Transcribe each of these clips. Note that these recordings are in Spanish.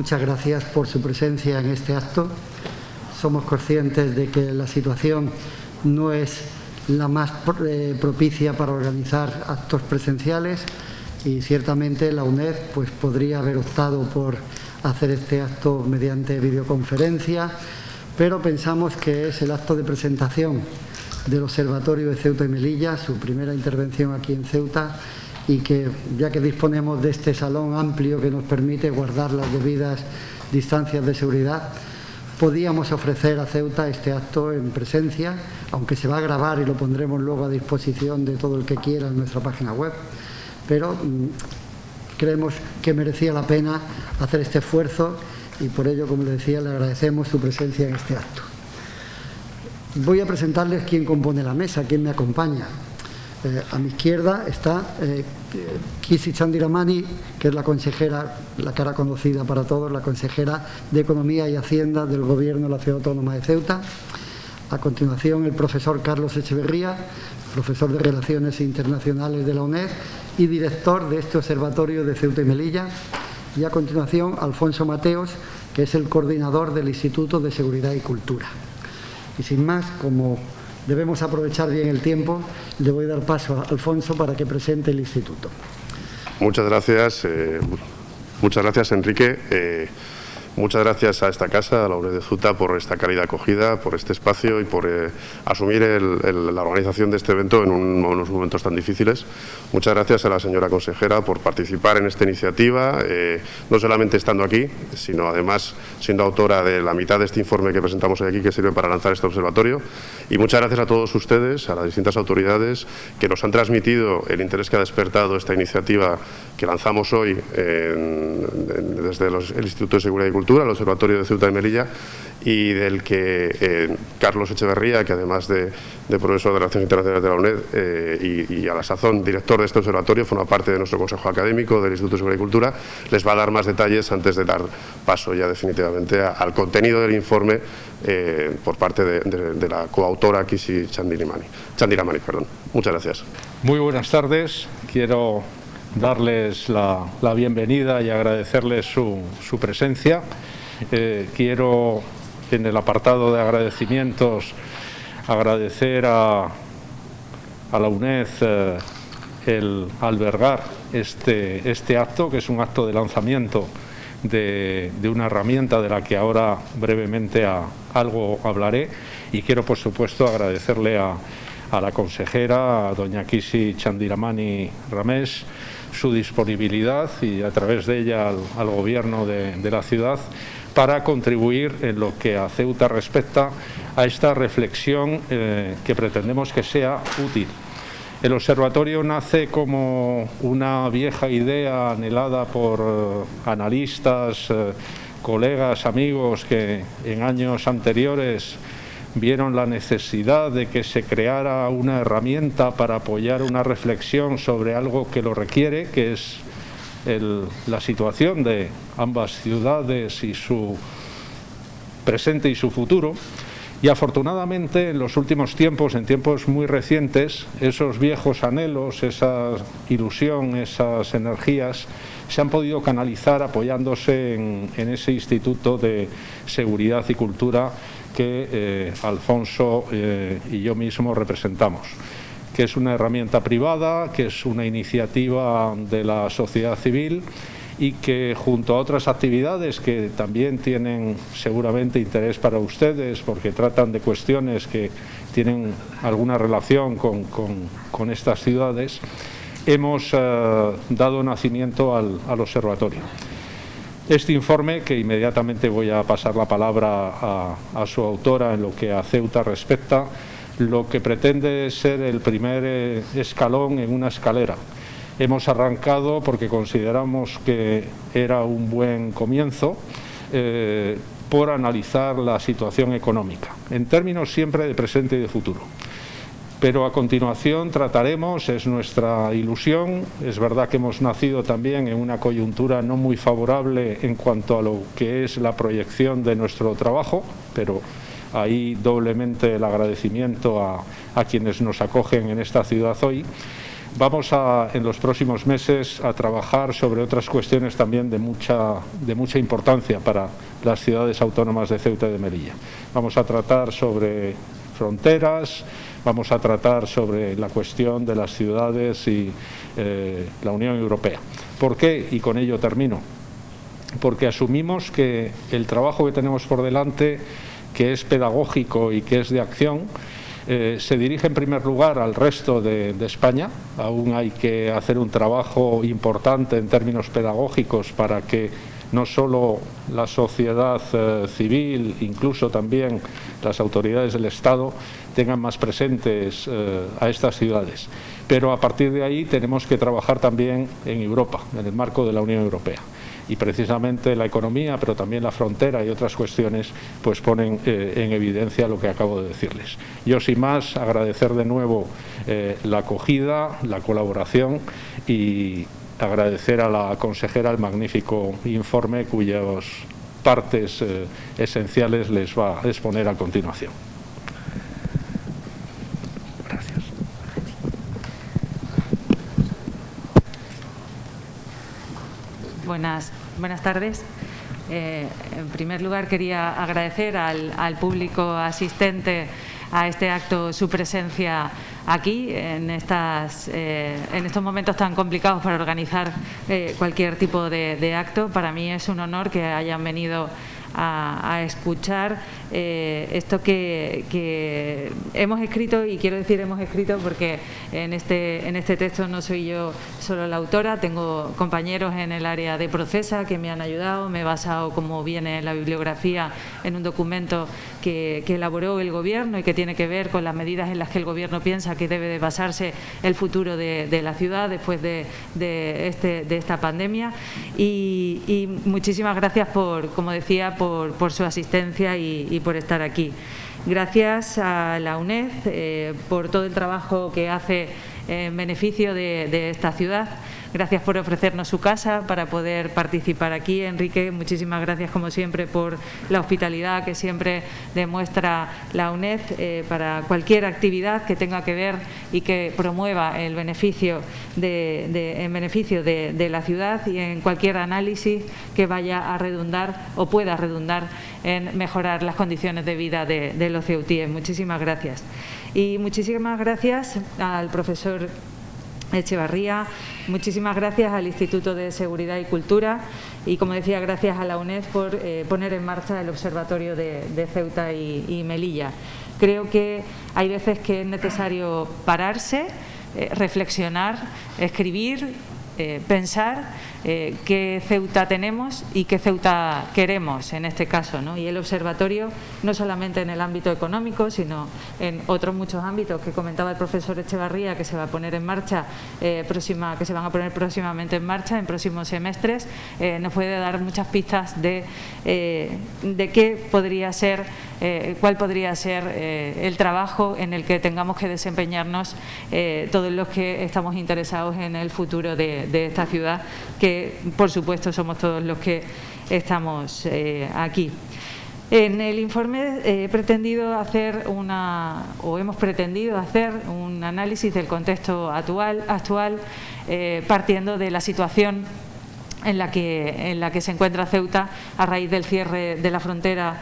muchas gracias por su presencia en este acto. Somos conscientes de que la situación no es la más propicia para organizar actos presenciales y ciertamente la UNED pues, podría haber optado por hacer este acto mediante videoconferencia, pero pensamos que es el acto de presentación del Observatorio de Ceuta y Melilla, su primera intervención aquí en Ceuta, y que ya que disponemos de este salón amplio que nos permite guardar las debidas distancias de seguridad, podíamos ofrecer a Ceuta este acto en presencia, aunque se va a grabar y lo pondremos luego a disposición de todo el que quiera en nuestra página web, pero creemos que merecía la pena hacer este esfuerzo y por ello, como le decía, le agradecemos su presencia en este acto. Voy a presentarles quién compone la mesa, quién me acompaña. A mi izquierda está Kisi Chandiramani, que es la consejera, la cara conocida para todos, la consejera de Economía y Hacienda del Gobierno de la Ciudad Autónoma de Ceuta. A continuación, el profesor Carlos Echeverría, profesor de Relaciones Internacionales de la UNED y director de este Observatorio de Ceuta y Melilla. Y a continuación, Alfonso Mateos, que es el coordinador del Instituto de Seguridad y Cultura. Y sin más, como debemos aprovechar bien el tiempo, le voy a dar paso a Alfonso para que presente el instituto. Muchas gracias, Enrique. Muchas gracias a esta casa, a la UNED de Ceuta, por esta cálida acogida, por este espacio y por asumir la organización de este evento en unos momentos tan difíciles. Muchas gracias a la señora consejera por participar en esta iniciativa, no solamente estando aquí, sino además siendo autora de la mitad de este informe que presentamos hoy aquí, que sirve para lanzar este observatorio. Y muchas gracias a todos ustedes, a las distintas autoridades que nos han transmitido el interés que ha despertado esta iniciativa que lanzamos hoy desde el Instituto de Seguridad y Cultura, el Observatorio de Ceuta y Melilla, y del que Carlos Echeverría, que además de profesor de Relaciones Internacionales de la UNED y a la sazón director de este observatorio, forma parte de nuestro consejo académico del Instituto de Seguridad y Cultura, les va a dar más detalles antes de dar paso ya definitivamente al contenido del informe por parte de la coautora Kisi Chandiramani. Muchas gracias. Muy buenas tardes. Quiero darles la bienvenida y agradecerles su presencia. Quiero, en el apartado de agradecimientos, agradecer a la UNED el albergar este acto, que es un acto de lanzamiento de una herramienta de la que ahora brevemente algo hablaré, y quiero, por supuesto, agradecerle a la consejera, a doña Kisi Chandiramani Ramesh, su disponibilidad y a través de ella al gobierno de la ciudad para contribuir en lo que a Ceuta respecta a esta reflexión que pretendemos que sea útil. El observatorio nace como una vieja idea anhelada por analistas, colegas, amigos que en años anteriores vieron la necesidad de que se creara una herramienta para apoyar una reflexión sobre algo que lo requiere, que es la situación de ambas ciudades y su presente y su futuro. Y afortunadamente en los últimos tiempos, en tiempos muy recientes, esos viejos anhelos, esa ilusión, esas energías se han podido canalizar apoyándose en ese Instituto de Seguridad y Cultura que Alfonso y yo mismo representamos, que es una herramienta privada, que es una iniciativa de la sociedad civil y que, junto a otras actividades que también tienen seguramente interés para ustedes porque tratan de cuestiones que tienen alguna relación con estas ciudades, hemos dado nacimiento al observatorio. Este informe, que inmediatamente voy a pasar la palabra a su autora en lo que a Ceuta respecta, lo que pretende es ser el primer escalón en una escalera. Hemos arrancado porque consideramos que era un buen comienzo por analizar la situación económica, en términos siempre de presente y de futuro. Pero a continuación trataremos, es nuestra ilusión, es verdad que hemos nacido también en una coyuntura no muy favorable en cuanto a lo que es la proyección de nuestro trabajo, pero ahí doblemente el agradecimiento a quienes nos acogen en esta ciudad hoy. Vamos en los próximos meses a trabajar sobre otras cuestiones también de mucha importancia para las ciudades autónomas de Ceuta y de Melilla. Vamos a tratar sobre fronteras, vamos a tratar sobre la cuestión de las ciudades y la Unión Europea. ¿Por qué? Y con ello termino. Porque asumimos que el trabajo que tenemos por delante, que es pedagógico y que es de acción, se dirige en primer lugar al resto de España. Aún hay que hacer un trabajo importante en términos pedagógicos para que no solo la sociedad civil, incluso también las autoridades del Estado, tengan más presentes a estas ciudades. Pero a partir de ahí tenemos que trabajar también en Europa, en el marco de la Unión Europea. Y precisamente la economía, pero también la frontera y otras cuestiones, pues ponen en evidencia lo que acabo de decirles. Yo, sin más, agradecer de nuevo la acogida, la colaboración y agradecer a la consejera el magnífico informe cuyas partes esenciales les va a exponer a continuación. Gracias. Buenas tardes. En primer lugar, quería agradecer al público asistente a este acto su presencia aquí en estos momentos tan complicados para organizar cualquier tipo de acto. Para mí es un honor que hayan venido a escuchar esto que hemos escrito, y quiero decir hemos escrito porque en este texto no soy yo solo la autora, tengo compañeros en el área de Procesa que me han ayudado, me he basado, como viene en la bibliografía, en un documento que elaboró el Gobierno y que tiene que ver con las medidas en las que el Gobierno piensa que debe de basarse el futuro de la ciudad después de esta pandemia. Y muchísimas gracias como decía, por su asistencia y por estar aquí. Gracias a la UNED por todo el trabajo que hace en beneficio de esta ciudad. Gracias por ofrecernos su casa para poder participar aquí. Enrique, muchísimas gracias como siempre por la hospitalidad que siempre demuestra la UNED para cualquier actividad que tenga que ver y que promueva el beneficio en beneficio de la ciudad, y en cualquier análisis que vaya a redundar o pueda redundar en mejorar las condiciones de vida de los ceutíes. Muchísimas gracias. Y muchísimas gracias al profesor Echevarría, muchísimas gracias al Instituto de Seguridad y Cultura y, como decía, gracias a la UNED por poner en marcha el Observatorio de Ceuta y Melilla. Creo que hay veces que es necesario pararse, reflexionar, escribir, pensar qué Ceuta tenemos y qué Ceuta queremos en este caso, ¿no? Y el observatorio, no solamente en el ámbito económico, sino en otros muchos ámbitos que comentaba el profesor Echevarría, que se va a poner en marcha que se van a poner próximamente en marcha en próximos semestres, nos puede dar muchas pistas de qué podría ser, cuál podría ser el trabajo en el que tengamos que desempeñarnos todos los que estamos interesados en el futuro de esta ciudad, que por supuesto somos todos los que estamos aquí. En el informe hemos pretendido hacer un análisis del contexto actual partiendo de la situación en la que se encuentra Ceuta a raíz del cierre de la frontera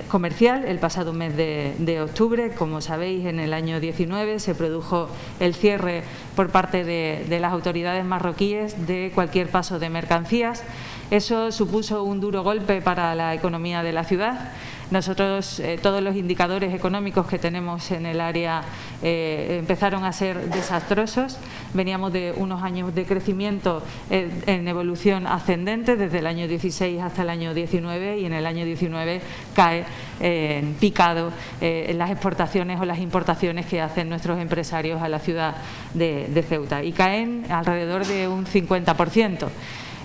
comercial el pasado mes de octubre. Como sabéis, en el año 19 se produjo el cierre por parte de las autoridades marroquíes de cualquier paso de mercancías. Eso supuso un duro golpe para la economía de la ciudad. Nosotros, todos los indicadores económicos que tenemos en el área empezaron a ser desastrosos. Veníamos de unos años de crecimiento en evolución ascendente desde el año 16 hasta el año 19, y en el año 19 cae en picado las exportaciones o las importaciones que hacen nuestros empresarios a la ciudad de Ceuta, y caen alrededor de un 50%.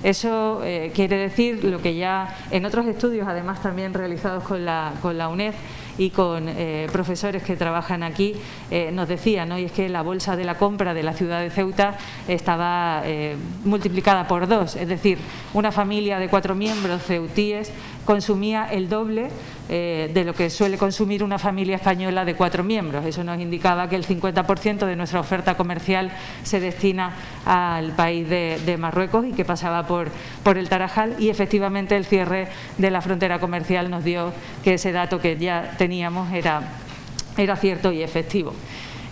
Eso quiere decir lo que ya en otros estudios, además también realizados con la UNED y con profesores que trabajan aquí, nos decían, ¿no? Y es que la bolsa de la compra de la ciudad de Ceuta estaba multiplicada por 2, es decir, una familia de 4 miembros ceutíes consumía el doble de lo que suele consumir una familia española de 4 miembros. Eso nos indicaba que el 50% de nuestra oferta comercial se destina al país de Marruecos y que pasaba por el Tarajal, y efectivamente el cierre de la frontera comercial nos dio que ese dato que ya teníamos era cierto y efectivo.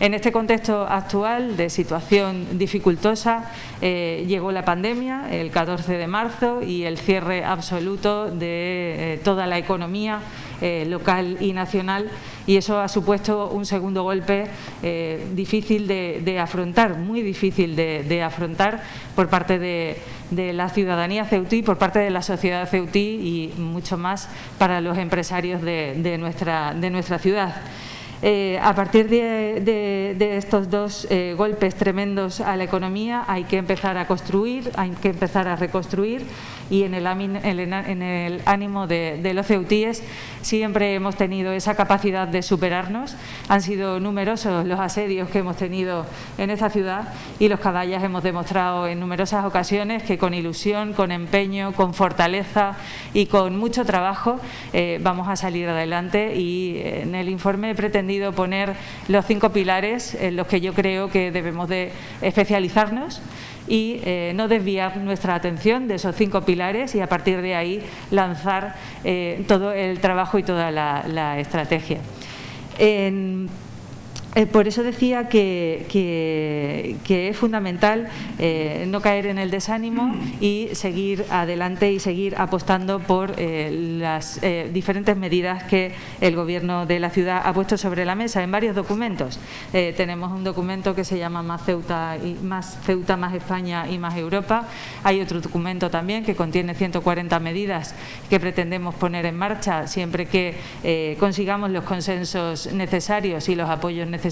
En este contexto actual de situación dificultosa llegó la pandemia el 14 de marzo y el cierre absoluto de toda la economía local y nacional, y eso ha supuesto un segundo golpe difícil de afrontar, muy difícil de afrontar por parte de la ciudadanía ceutí, por parte de la sociedad ceutí y mucho más para los empresarios de nuestra ciudad. A partir de estos dos golpes tremendos a la economía hay que empezar a construir, hay que empezar a reconstruir, y en el ánimo de los ceutíes siempre hemos tenido esa capacidad de superarnos. Han sido numerosos los asedios que hemos tenido en esta ciudad y los caballas hemos demostrado en numerosas ocasiones que con ilusión, con empeño, con fortaleza y con mucho trabajo vamos a salir adelante, y en el informe he pretendido poner los 5 pilares en los que yo creo que debemos de especializarnos y no desviar nuestra atención de esos 5 pilares, y a partir de ahí lanzar todo el trabajo y toda la estrategia. Por eso decía que es fundamental no caer en el desánimo y seguir adelante y seguir apostando por las diferentes medidas que el Gobierno de la ciudad ha puesto sobre la mesa en varios documentos. Tenemos un documento que se llama Más Ceuta, Más España y Más Europa. Hay otro documento también que contiene 140 medidas que pretendemos poner en marcha siempre que consigamos los consensos necesarios y los apoyos necesarios,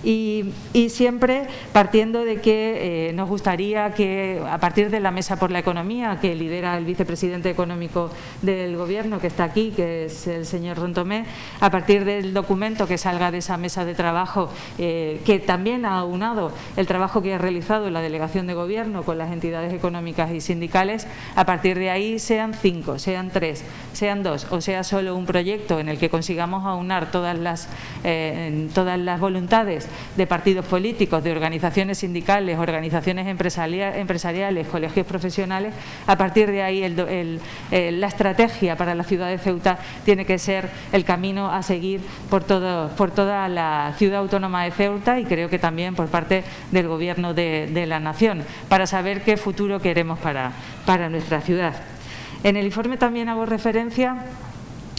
y siempre partiendo de que nos gustaría que a partir de la Mesa por la Economía que lidera el vicepresidente económico del Gobierno, que está aquí, que es el señor Rontomé, a partir del documento que salga de esa mesa de trabajo, que también ha aunado el trabajo que ha realizado la Delegación de Gobierno con las entidades económicas y sindicales, a partir de ahí sean 5, sean 3, sean 2 o sea solo un proyecto en el que consigamos aunar todas las voluntades de partidos políticos, de organizaciones sindicales, organizaciones empresariales, colegios profesionales. A partir de ahí la estrategia para la ciudad de Ceuta tiene que ser el camino a seguir por toda la ciudad autónoma de Ceuta, y creo que también por parte del Gobierno de la Nación, para saber qué futuro queremos para nuestra ciudad. En el informe también hago referencia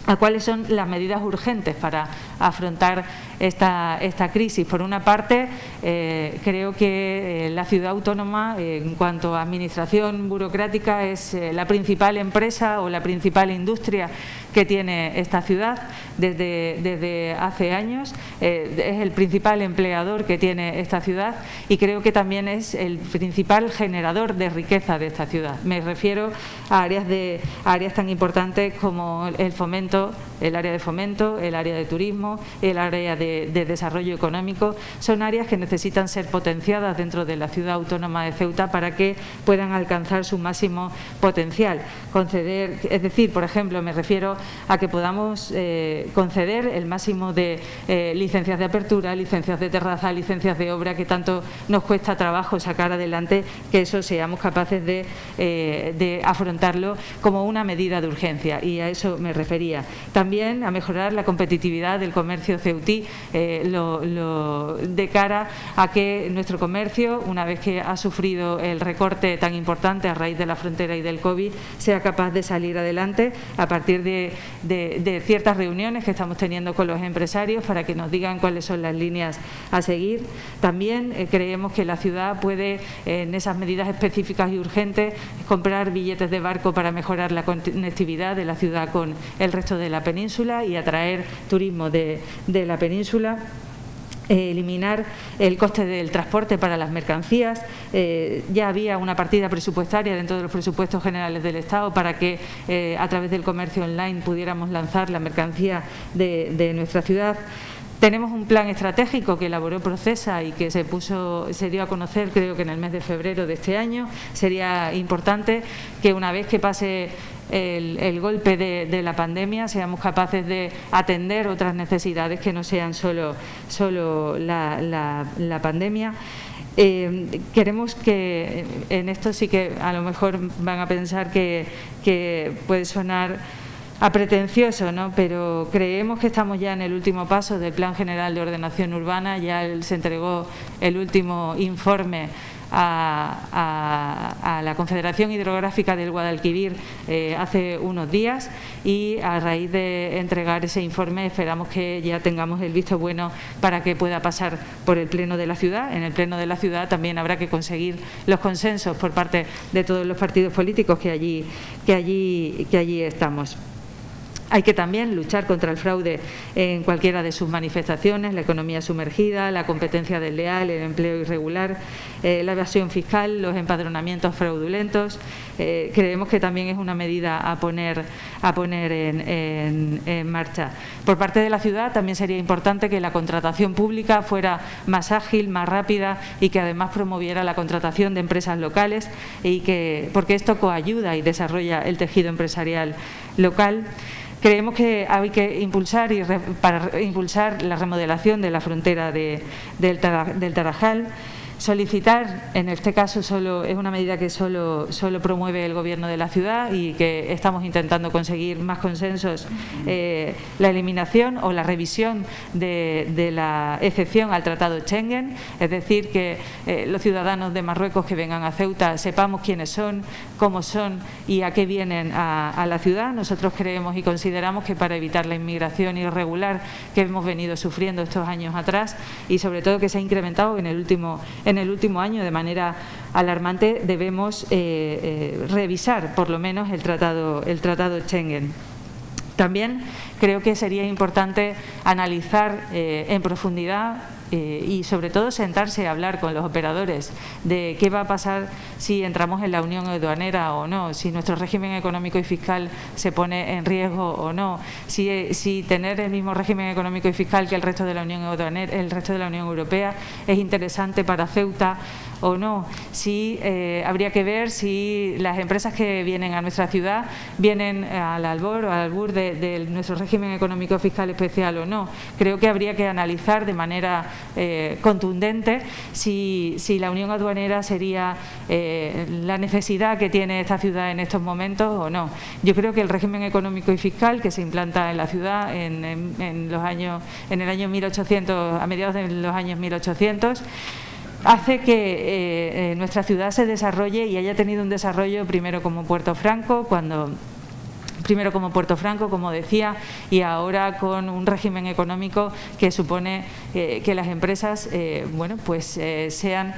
a cuáles son las medidas urgentes para afrontar esta crisis. Por una parte, creo que la ciudad autónoma, en cuanto a administración burocrática, es la principal empresa o la principal industria que tiene esta ciudad desde hace años. Es el principal empleador que tiene esta ciudad, y creo que también es el principal generador de riqueza de esta ciudad. Me refiero a áreas tan importantes como el fomento, el área de fomento, el área de turismo, el área de desarrollo económico. Son áreas que necesitan ser potenciadas dentro de la ciudad autónoma de Ceuta para que puedan alcanzar su máximo potencial. Conceder, es decir, por ejemplo, me refiero a que podamos conceder el máximo de licencias de apertura, licencias de terraza, licencias de obra, que tanto nos cuesta trabajo sacar adelante, que eso seamos capaces de afrontarlo como una medida de urgencia, y a eso me refería. También a mejorar la competitividad del comercio ceutí de cara a que nuestro comercio, una vez que ha sufrido el recorte tan importante a raíz de la frontera y del COVID, sea capaz de salir adelante a partir de ciertas reuniones que estamos teniendo con los empresarios para que nos digan cuáles son las líneas a seguir. También creemos que la ciudad puede, en esas medidas específicas y urgentes, comprar billetes de barco para mejorar la conectividad de la ciudad con el resto de la península y atraer turismo de la península. Eliminar el coste del transporte para las mercancías. Ya había una partida presupuestaria dentro de los presupuestos generales del Estado para que a través del comercio online pudiéramos lanzar la mercancía de nuestra ciudad. Tenemos un plan estratégico que elaboró Procesa y que se dio a conocer, creo que en el mes de febrero de este año. Sería importante que una vez que pase el golpe de la pandemia, seamos capaces de atender otras necesidades que no sean solo la pandemia. Queremos que, en esto sí que a lo mejor van a pensar que puede sonar a pretencioso, ¿no? Pero creemos que estamos ya en el último paso del Plan General de Ordenación Urbana. Ya se entregó el último informe a la Confederación Hidrográfica del Guadalquivir hace unos días, y a raíz de entregar ese informe esperamos que ya tengamos el visto bueno para que pueda pasar por el Pleno de la ciudad. En el Pleno de la ciudad también habrá que conseguir los consensos por parte de todos los partidos políticos que allí estamos. Hay que también luchar contra el fraude en cualquiera de sus manifestaciones, la economía sumergida, la competencia desleal, el empleo irregular, la evasión fiscal, los empadronamientos fraudulentos. Creemos que también es una medida a poner en marcha. Por parte de la ciudad también sería importante que la contratación pública fuera más ágil, más rápida, y que además promoviera la contratación de empresas locales, porque esto coayuda y desarrolla el tejido empresarial local. Creemos que hay que impulsar para impulsar la remodelación de la frontera del Tarajal. Solicitar, en este caso es una medida que solo promueve el Gobierno de la ciudad, y que estamos intentando conseguir más consensos, la eliminación o la revisión de la excepción al Tratado Schengen, es decir, que los ciudadanos de Marruecos que vengan a Ceuta sepamos quiénes son, cómo son y a qué vienen a la ciudad. Nosotros creemos y consideramos que para evitar la inmigración irregular que hemos venido sufriendo estos años atrás, y sobre todo que se ha incrementado en el último año de manera alarmante, debemos revisar por lo menos el tratado Schengen. También creo que sería importante analizar en profundidad y sobre todo sentarse a hablar con los operadores de qué va a pasar si entramos en la Unión Aduanera o no, si nuestro régimen económico y fiscal se pone en riesgo o no, si tener el mismo régimen económico y fiscal que el resto de la Unión Aduanera, el resto de la Unión Europea, es interesante para Ceuta o no, si habría que ver si las empresas que vienen a nuestra ciudad vienen al albur de nuestro régimen económico fiscal especial o no. Creo que habría que analizar de manera contundente si la Unión Aduanera sería la necesidad que tiene esta ciudad en estos momentos o no. Yo creo que el régimen económico y fiscal que se implanta en la ciudad en el año 1800, a mediados de los años 1800, hace que nuestra ciudad se desarrolle y haya tenido un desarrollo primero como Puerto Franco, como decía, y ahora con un régimen económico que supone que las empresas sean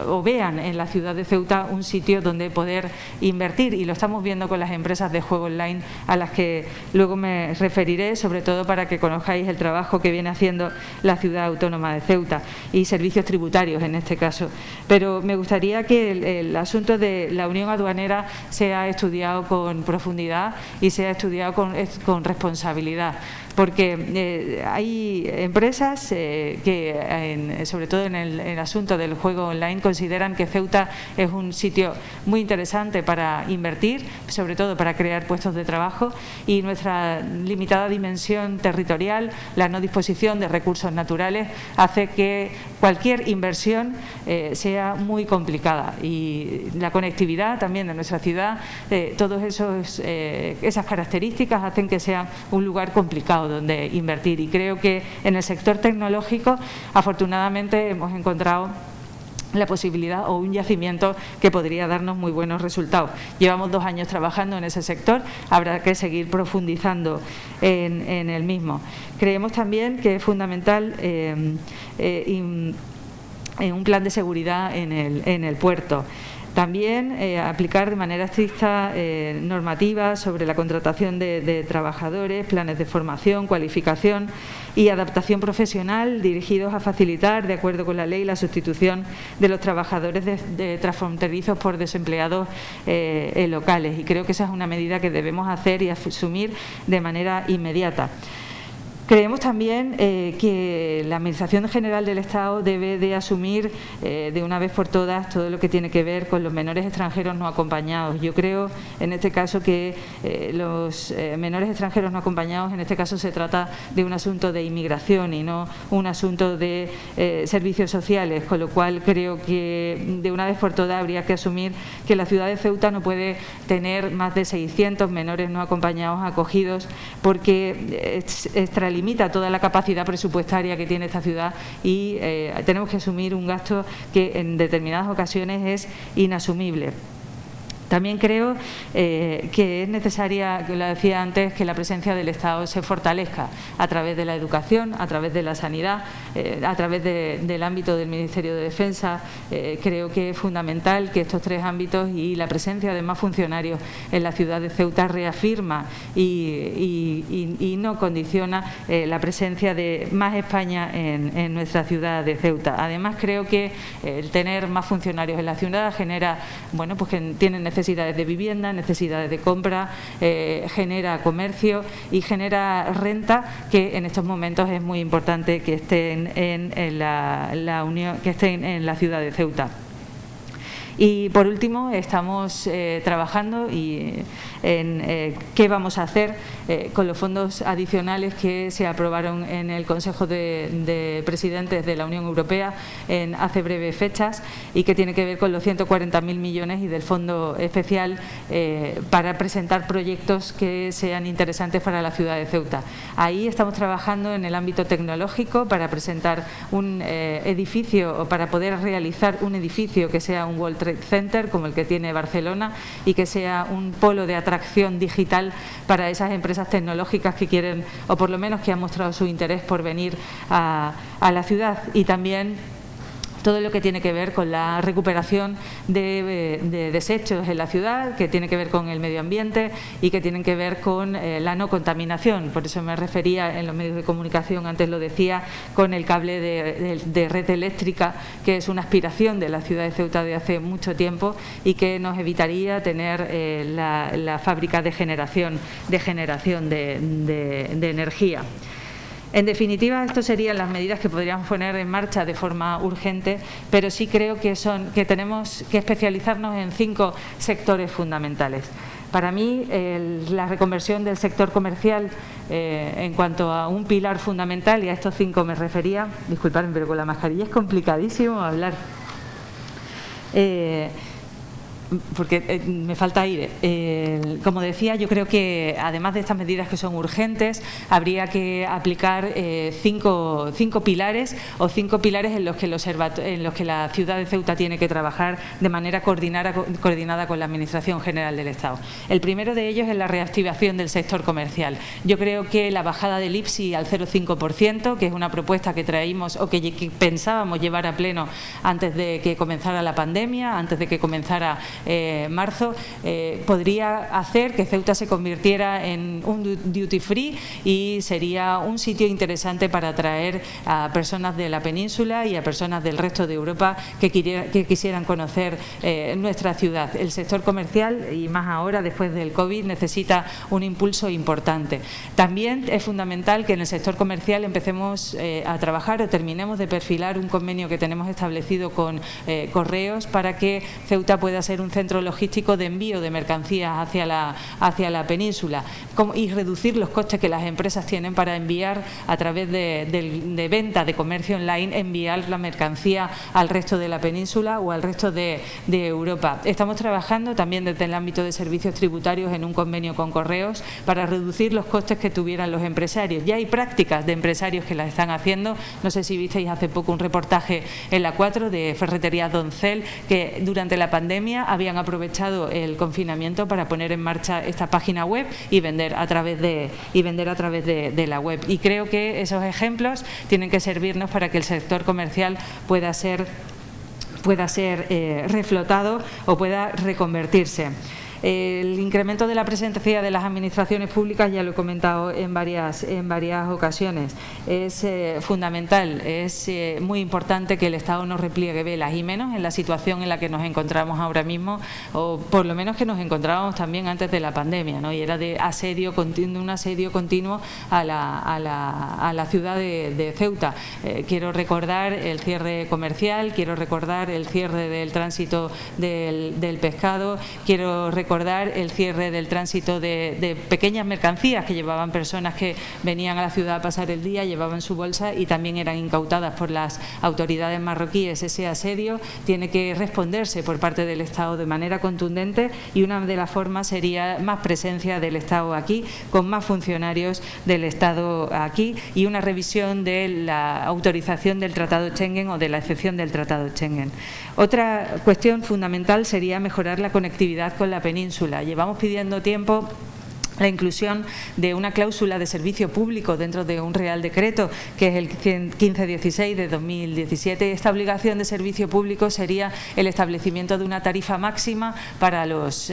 o vean en la ciudad de Ceuta un sitio donde poder invertir, y lo estamos viendo con las empresas de juego online a las que luego me referiré, sobre todo para que conozcáis el trabajo que viene haciendo la ciudad autónoma de Ceuta y servicios tributarios en este caso. Pero me gustaría que el asunto de la Unión Aduanera sea estudiado con profundidad y sea estudiado con responsabilidad, porque hay empresas que, sobre todo en el asunto del juego online, consideran que Ceuta es un sitio muy interesante para invertir, sobre todo para crear puestos de trabajo, y nuestra limitada dimensión territorial, la no disposición de recursos naturales, hace que cualquier inversión sea muy complicada, y la conectividad también de nuestra ciudad, todas esas características hacen que sea un lugar complicado donde invertir, y creo que en el sector tecnológico afortunadamente hemos encontrado la posibilidad o un yacimiento que podría darnos muy buenos resultados. Llevamos 2 años trabajando en ese sector, habrá que seguir profundizando en el mismo. Creemos también que es fundamental un plan de seguridad en el puerto. También aplicar de manera estricta normativas sobre la contratación de trabajadores, planes de formación, cualificación y adaptación profesional dirigidos a facilitar, de acuerdo con la ley, la sustitución de los trabajadores de transfronterizos por desempleados locales. Y creo que esa es una medida que debemos hacer y asumir de manera inmediata. Creemos también que la Administración General del Estado debe de asumir de una vez por todas todo lo que tiene que ver con los menores extranjeros no acompañados. Yo creo en este caso que los menores extranjeros no acompañados, en este caso se trata de un asunto de inmigración y no un asunto de servicios sociales, con lo cual creo que de una vez por todas habría que asumir que la ciudad de Ceuta no puede tener más de 600 menores no acompañados acogidos, porque extralimita toda la capacidad presupuestaria que tiene esta ciudad y tenemos que asumir un gasto que en determinadas ocasiones es inasumible. También creo que es necesaria, que lo decía antes, que la presencia del Estado se fortalezca a través de la educación, a través de la sanidad, a través del ámbito del Ministerio de Defensa. Creo que es fundamental que estos tres ámbitos y la presencia de más funcionarios en la ciudad de Ceuta reafirma y no condiciona la presencia de más España en nuestra ciudad de Ceuta. Además, creo que el tener más funcionarios en la ciudad genera, bueno, pues que tienen necesidades de vivienda, necesidades de compra, genera comercio y genera renta, que en estos momentos es muy importante que estén en la Unión, que estén en la ciudad de Ceuta. Y por último, estamos trabajando en qué vamos a hacer con los fondos adicionales que se aprobaron en el Consejo de Presidentes de la Unión Europea hace breves fechas, y que tiene que ver con los 140.000 millones y del Fondo Especial para presentar proyectos que sean interesantes para la ciudad de Ceuta. Ahí estamos trabajando en el ámbito tecnológico para presentar un edificio, o para poder realizar un edificio que sea un World Trade Center como el que tiene Barcelona, y que sea un polo de atracción digital para esas empresas tecnológicas que quieren, o por lo menos que han mostrado su interés por venir a la ciudad. Y también todo lo que tiene que ver con la recuperación de desechos en la ciudad, que tiene que ver con el medio ambiente y que tienen que ver con la no contaminación. Por eso me refería en los medios de comunicación, antes lo decía, con el cable de red eléctrica, que es una aspiración de la ciudad de Ceuta de hace mucho tiempo y que nos evitaría tener la fábrica de generación de energía. En definitiva, estas serían las medidas que podríamos poner en marcha de forma urgente, pero sí creo que tenemos que especializarnos en 5 sectores fundamentales. Para mí, la reconversión del sector comercial en cuanto a un pilar fundamental, y a estos 5 me refería, disculpadme, pero con la mascarilla es complicadísimo hablar. Porque me falta aire. Como decía, yo creo que además de estas medidas que son urgentes, habría que aplicar 5 pilares, o 5 pilares en los que la ciudad de Ceuta tiene que trabajar de manera coordinada con la Administración General del Estado. El primero de ellos es la reactivación del sector comercial. Yo creo que la bajada del IPSI al 0,5%, que es una propuesta que traímos o que pensábamos llevar a pleno antes de que comenzara la pandemia, antes de que comenzara marzo, podría hacer que Ceuta se convirtiera en un duty free, y sería un sitio interesante para atraer a personas de la península y a personas del resto de Europa que quisieran conocer nuestra ciudad. El sector comercial, y más ahora después del COVID, necesita un impulso importante. También es fundamental que en el sector comercial empecemos a trabajar o terminemos de perfilar un convenio que tenemos establecido con Correos para que Ceuta pueda ser un centro logístico de envío de mercancías hacia la península, y reducir los costes que las empresas tienen para enviar a través de venta de comercio online, enviar la mercancía al resto de la península o al resto de Europa. Estamos trabajando también desde el ámbito de servicios tributarios en un convenio con Correos para reducir los costes que tuvieran los empresarios. Ya hay prácticas de empresarios que las están haciendo. No sé si visteis hace poco un reportaje en la 4 de Ferreterías Doncel, que durante la pandemia habían aprovechado el confinamiento para poner en marcha esta página web y vender a través de la web. Y creo que esos ejemplos tienen que servirnos para que el sector comercial pueda ser reflotado o pueda reconvertirse. El incremento de la presencia de las administraciones públicas, ya lo he comentado en varias ocasiones, es fundamental, es muy importante que el Estado no repliegue velas, y menos en la situación en la que nos encontramos ahora mismo, o por lo menos que nos encontrábamos también antes de la pandemia, ¿no? Y era de un asedio continuo a la ciudad de Ceuta. Quiero recordar el cierre comercial, quiero recordar el cierre del tránsito del pescado, quiero recordar el cierre del tránsito de pequeñas mercancías que llevaban personas que venían a la ciudad a pasar el día, llevaban su bolsa y también eran incautadas por las autoridades marroquíes. Ese asedio tiene que responderse por parte del Estado de manera contundente, y una de las formas sería más presencia del Estado aquí, con más funcionarios del Estado aquí, y una revisión de la autorización del Tratado Schengen o de la excepción del Tratado Schengen. Otra cuestión fundamental sería mejorar la conectividad con la península. Llevamos pidiendo tiempo la inclusión de una cláusula de servicio público dentro de un Real Decreto, que es el 1516 de 2017. Esta obligación de servicio público sería el establecimiento de una tarifa máxima para las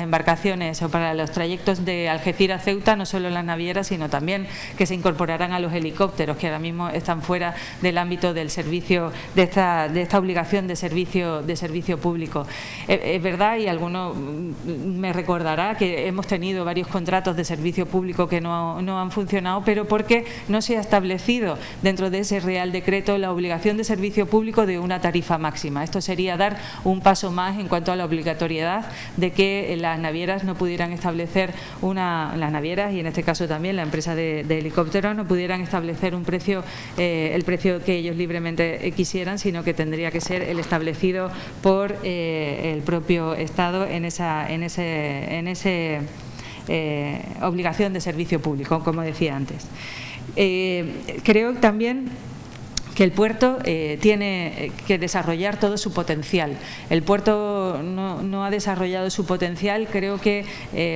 embarcaciones o para los trayectos de Algeciras a Ceuta, no solo las navieras, sino también que se incorporarán a los helicópteros, que ahora mismo están fuera del ámbito del servicio, de esta obligación de servicio público. Es verdad, y alguno me recordará, que hemos tenido varios contratos de servicio público que no han funcionado, pero porque no se ha establecido dentro de ese Real Decreto la obligación de servicio público de una tarifa máxima. Esto sería dar un paso más en cuanto a la obligatoriedad de que las navieras no pudieran establecer las navieras, y en este caso también la empresa de helicópteros, no pudieran establecer un precio, el precio que ellos libremente quisieran, sino que tendría que ser el establecido por el propio Estado en ese obligación de servicio público, como decía antes. Creo también que el puerto tiene que desarrollar todo su potencial. El puerto no ha desarrollado su potencial, creo que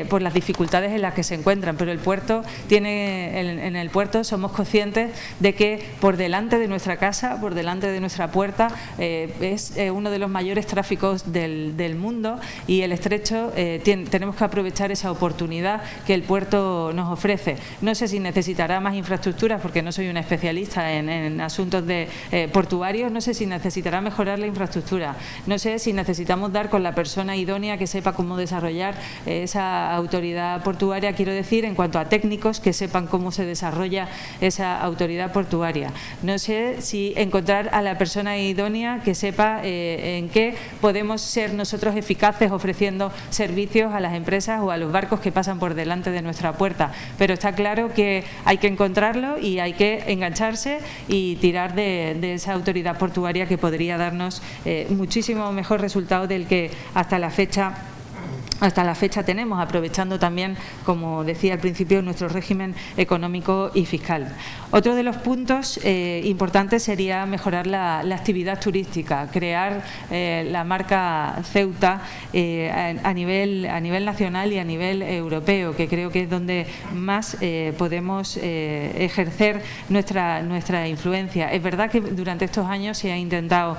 por las dificultades en las que se encuentran, pero el puerto en el puerto somos conscientes de que por delante de nuestra casa, por delante de nuestra puerta, es uno de los mayores tráficos del mundo, y el estrecho tenemos que aprovechar esa oportunidad que el puerto nos ofrece. No sé si necesitará más infraestructuras, porque no soy una especialista en asuntos portuarios, no sé si necesitará mejorar la infraestructura, no sé si necesitamos dar con la persona idónea que sepa cómo desarrollar esa autoridad portuaria, quiero decir, en cuanto a técnicos que sepan cómo se desarrolla esa autoridad portuaria. No sé si encontrar a la persona idónea que sepa en qué podemos ser nosotros eficaces ofreciendo servicios a las empresas o a los barcos que pasan por delante de nuestra puerta, pero está claro que hay que encontrarlo y hay que engancharse y tirar de esa autoridad portuaria que podría darnos muchísimo mejor resultado del que hasta la fecha tenemos, aprovechando también, como decía al principio, nuestro régimen económico y fiscal. Otro de los puntos importantes sería mejorar la actividad turística, crear la marca Ceuta a nivel nacional y a nivel europeo, que creo que es donde más podemos ejercer nuestra influencia. Es verdad que durante estos años se ha intentado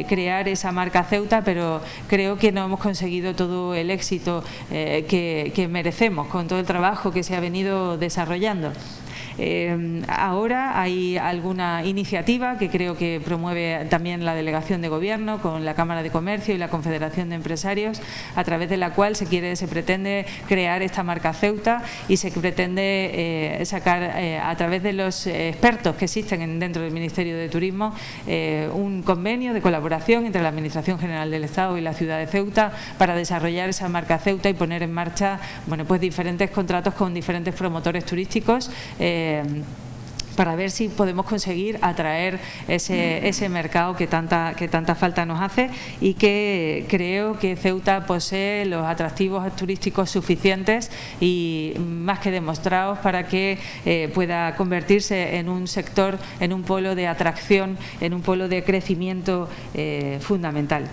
crear esa marca Ceuta, pero creo que no hemos conseguido todo el éxito que merecemos con todo el trabajo que se ha venido desarrollando. Ahora hay alguna iniciativa que creo que promueve también la Delegación de Gobierno con la Cámara de Comercio y la Confederación de Empresarios, a través de la cual se pretende crear esta marca Ceuta, y se pretende sacar a través de los expertos que existen dentro del Ministerio de Turismo un convenio de colaboración entre la Administración General del Estado y la ciudad de Ceuta para desarrollar esa marca Ceuta y poner en marcha pues diferentes contratos con diferentes promotores turísticos para ver si podemos conseguir atraer ese mercado que tanta falta nos hace, y que creo que Ceuta posee los atractivos turísticos suficientes y más que demostrados para que pueda convertirse en un sector, en un polo de atracción, en un polo de crecimiento fundamental.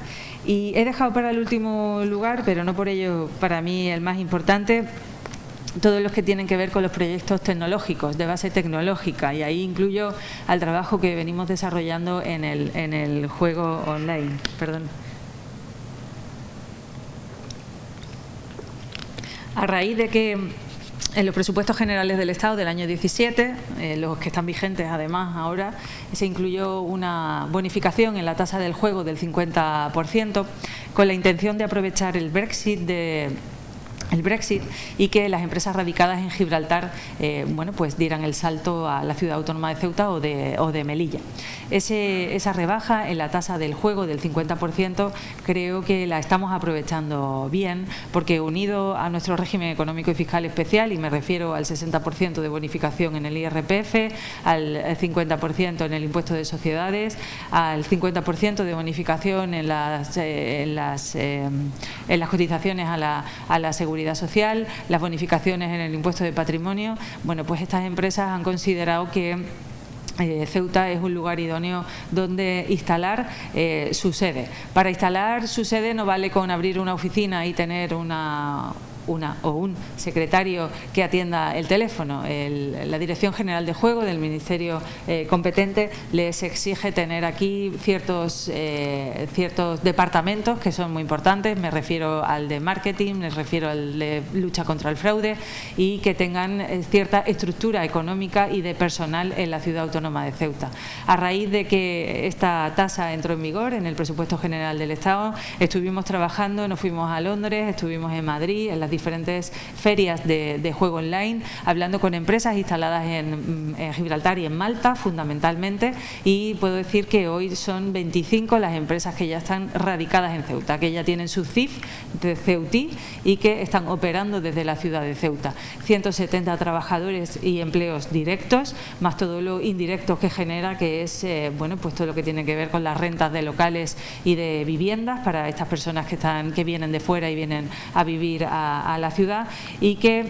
Y he dejado para el último lugar, pero no por ello para mí el más importante, todos los que tienen que ver con los proyectos tecnológicos, de base tecnológica, y ahí incluyo al trabajo que venimos desarrollando en el juego online. Perdón. A raíz de que en los presupuestos generales del Estado del año 17, los que están vigentes además ahora, se incluyó una bonificación en la tasa del juego del 50% con la intención de aprovechar el Brexit y que las empresas radicadas en Gibraltar bueno, pues dieran el salto a la ciudad autónoma de Ceuta o de Melilla. Esa rebaja en la tasa del juego del 50% creo que la estamos aprovechando bien, porque unido a nuestro régimen económico y fiscal especial, y me refiero al 60% de bonificación en el IRPF, al 50% en el impuesto de sociedades, al 50% de bonificación en las cotizaciones a la seguridad social, las bonificaciones en el impuesto de patrimonio, bueno, pues estas empresas han considerado que Ceuta es un lugar idóneo donde instalar su sede. Para instalar su sede no vale con abrir una oficina y tener una o un secretario que atienda el teléfono. La Dirección General de Juego del Ministerio competente les exige tener aquí ciertos departamentos que son muy importantes. Me refiero al de marketing, me refiero al de lucha contra el fraude, y que tengan cierta estructura económica y de personal en la ciudad autónoma de Ceuta. A raíz de que esta tasa entró en vigor en el presupuesto general del Estado, estuvimos trabajando, nos fuimos a Londres, estuvimos en Madrid, en las diferentes ferias de juego online, hablando con empresas instaladas en Gibraltar y en Malta fundamentalmente, y puedo decir que hoy son 25 las empresas que ya están radicadas en Ceuta, que ya tienen su CIF de Ceutí y que están operando desde la ciudad de Ceuta. 170 trabajadores y empleos directos, más todo lo indirecto que genera, que es bueno, pues todo lo que tiene que ver con las rentas de locales y de viviendas para estas personas que vienen de fuera y vienen a vivir a la ciudad, y que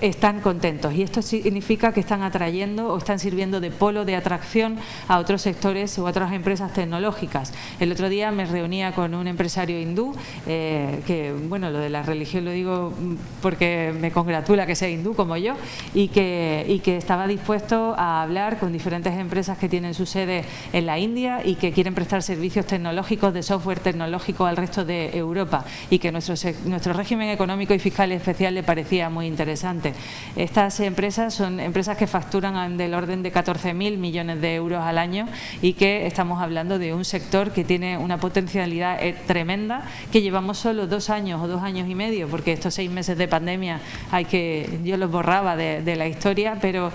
están contentos, y esto significa que están atrayendo o están sirviendo de polo de atracción a otros sectores o a otras empresas tecnológicas. El otro día me reunía con un empresario hindú, que bueno, lo de la religión lo digo porque me congratula que sea hindú como yo, y que estaba dispuesto a hablar con diferentes empresas que tienen su sede en la India y que quieren prestar servicios tecnológicos, de software tecnológico al resto de Europa, y que nuestro régimen económico y fiscal especial le parecía muy interesante. Estas empresas son empresas que facturan del orden de 14.000 millones de euros al año, y que estamos hablando de un sector que tiene una potencialidad tremenda, que llevamos solo 2 años o 2 años y medio, porque estos 6 meses de pandemia yo los borraba de la historia, pero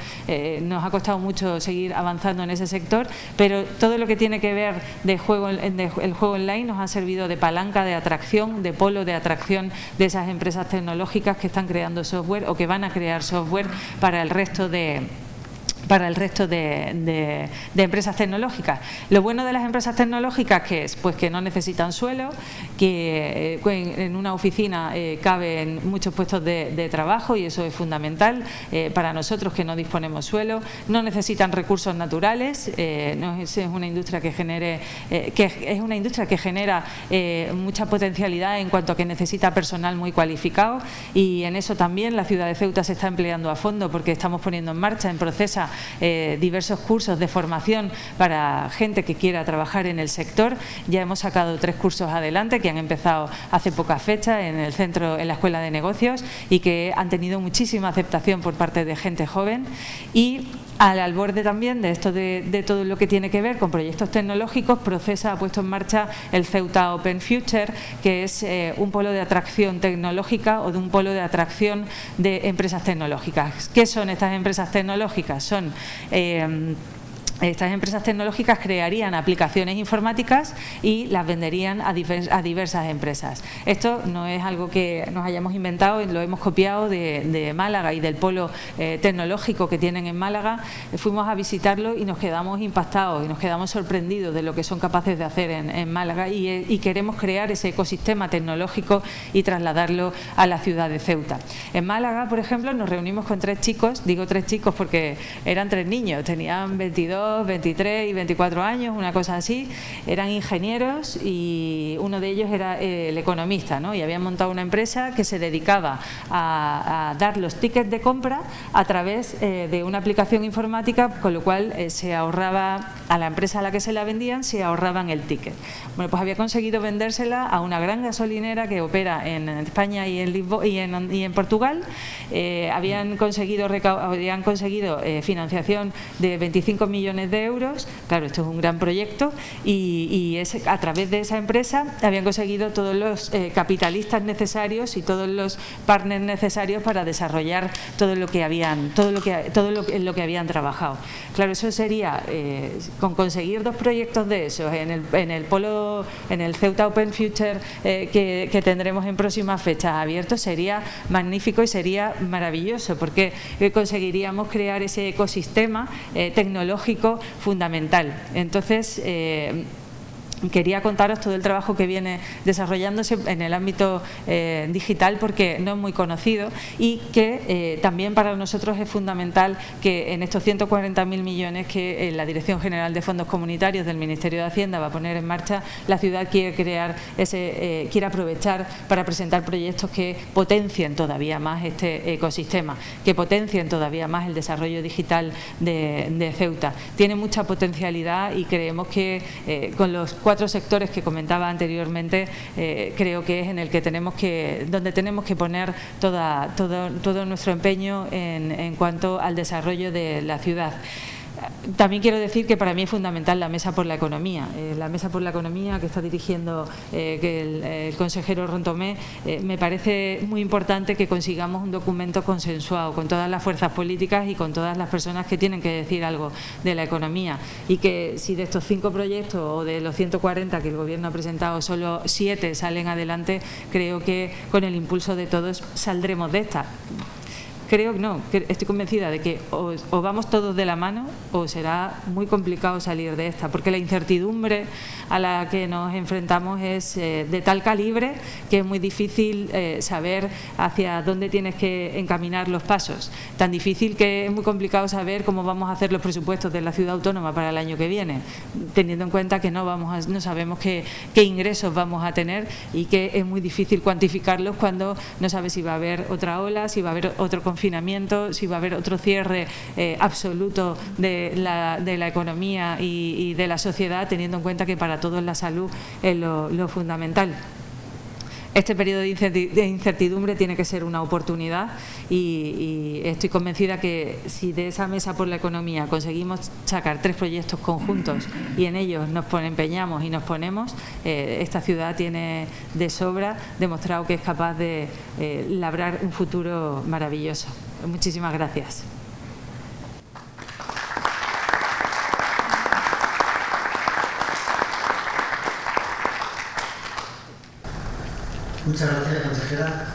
nos ha costado mucho seguir avanzando en ese sector, pero todo lo que tiene que ver el juego online nos ha servido de palanca de atracción, de polo de atracción de esas empresas tecnológicas que están creando software o que van a crear software para el resto de empresas tecnológicas. Lo bueno de las empresas tecnológicas que es pues que no necesitan suelo, que en una oficina caben muchos puestos de trabajo, y eso es fundamental para nosotros que no disponemos suelo. No necesitan recursos naturales, es una industria que genera mucha potencialidad en cuanto a que necesita personal muy cualificado, y en eso también la ciudad de Ceuta se está empleando a fondo, porque estamos poniendo en marcha, en Procesa, diversos cursos de formación para gente que quiera trabajar en el sector. Ya hemos sacado 3 cursos adelante que han empezado hace poca fecha en el centro, en la Escuela de Negocios, y que han tenido muchísima aceptación por parte de gente joven. Y al borde también de esto de todo lo que tiene que ver con proyectos tecnológicos, Procesa ha puesto en marcha el Ceuta Open Future, que es un polo de atracción tecnológica o de un polo de atracción de empresas tecnológicas. ¿Qué son estas empresas tecnológicas? Son estas empresas tecnológicas crearían aplicaciones informáticas y las venderían a diversas empresas. Esto no es algo que nos hayamos inventado, lo hemos copiado de Málaga y del polo tecnológico que tienen en Málaga. Fuimos a visitarlo y nos quedamos impactados y nos quedamos sorprendidos de lo que son capaces de hacer en Málaga, y queremos crear ese ecosistema tecnológico y trasladarlo a la ciudad de Ceuta. En Málaga, por ejemplo, nos reunimos con 3 chicos, digo 3 chicos porque eran 3 niños, tenían 22, 22, 23 y 24 años, una cosa así. Eran ingenieros y uno de ellos era el economista, ¿no? Y habían montado una empresa que se dedicaba a dar los tickets de compra a través de una aplicación informática, con lo cual se ahorraba a la empresa a la que se la vendían, se ahorraban el ticket. Bueno, pues había conseguido vendérsela a una gran gasolinera que opera en España y en Lisboa y en Portugal. Habían conseguido financiación de 25 millones de euros. Claro, esto es un gran proyecto y a través de esa empresa habían conseguido todos los capitalistas necesarios y todos los partners necesarios para desarrollar todo lo que habían trabajado. Claro, eso sería con conseguir 2 proyectos de esos en el Ceuta Open Future que tendremos en próximas fechas abiertos, sería magnífico y sería maravilloso, porque conseguiríamos crear ese ecosistema tecnológico fundamental. Entonces, quería contaros todo el trabajo que viene desarrollándose en el ámbito digital, porque no es muy conocido y que también para nosotros es fundamental que en estos 140.000 millones que la Dirección General de Fondos Comunitarios del Ministerio de Hacienda va a poner en marcha, la ciudad quiere aprovechar para presentar proyectos que potencien todavía más este ecosistema, que potencien todavía más el desarrollo digital de Ceuta. Tiene mucha potencialidad y creemos que con los 4 sectores que comentaba anteriormente, creo que es en el que donde tenemos que poner todo nuestro empeño en cuanto al desarrollo de la ciudad. También quiero decir que para mí es fundamental la Mesa por la Economía. La Mesa por la Economía que está dirigiendo el consejero Rontomé, me parece muy importante que consigamos un documento consensuado con todas las fuerzas políticas y con todas las personas que tienen que decir algo de la economía, y que si de estos 5 proyectos o de los 140 que el Gobierno ha presentado solo 7 salen adelante, creo que con el impulso de todos saldremos de esta. Estoy convencida de que o vamos todos de la mano o será muy complicado salir de esta, porque la incertidumbre a la que nos enfrentamos es de tal calibre que es muy difícil saber hacia dónde tienes que encaminar los pasos. Tan difícil que es muy complicado saber cómo vamos a hacer los presupuestos de la ciudad autónoma para el año que viene, teniendo en cuenta que no sabemos qué ingresos vamos a tener y que es muy difícil cuantificarlos cuando no sabes si va a haber otra ola, si va a haber otro confinamiento, si va a haber otro cierre absoluto de la economía y de la sociedad, teniendo en cuenta que para todos la salud es lo fundamental. Este periodo de incertidumbre tiene que ser una oportunidad y estoy convencida que si de esa Mesa por la Economía conseguimos sacar 3 proyectos conjuntos y en ellos nos empeñamos y nos ponemos, esta ciudad tiene de sobra demostrado que es capaz de labrar un futuro maravilloso. Muchísimas gracias. Muchas gracias, consejera.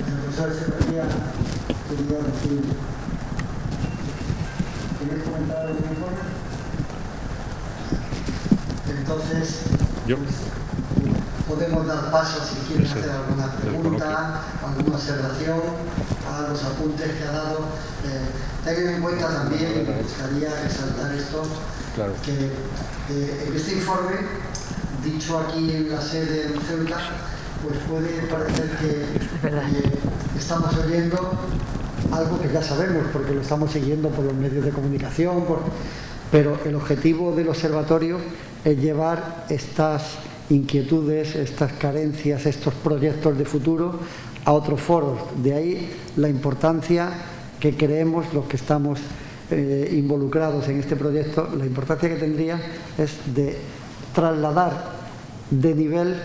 El profesor Echeverría quería decir, ¿queréis comentar algún informe? Entonces, podemos dar paso si quieren hacer alguna pregunta, alguna observación a los apuntes que ha dado. Tengan en cuenta también, me gustaría resaltar esto, claro, que en este informe, dicho aquí en la sede de Ceuta, pues puede parecer que estamos oyendo algo que ya sabemos porque lo estamos siguiendo por los medios de comunicación, pero el objetivo del observatorio es llevar estas inquietudes, estas carencias, estos proyectos de futuro a otros foros. De ahí la importancia que creemos los que estamos involucrados en este proyecto, la importancia que tendría es de trasladar de nivel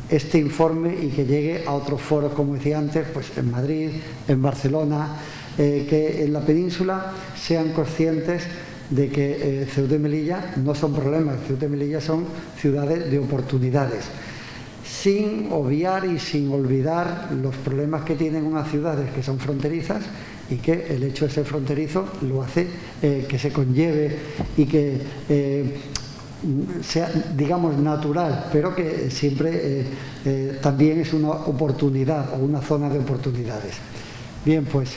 este informe y que llegue a otros foros, como decía antes, pues en Madrid, en Barcelona, que en la península sean conscientes de que Ceuta y Melilla no son problemas, Ceuta y Melilla son ciudades de oportunidades, sin obviar y sin olvidar los problemas que tienen unas ciudades que son fronterizas y que el hecho de ser fronterizo lo hace que se conlleve y que sea, digamos, natural, pero que siempre también es una oportunidad o una zona de oportunidades. Bien, pues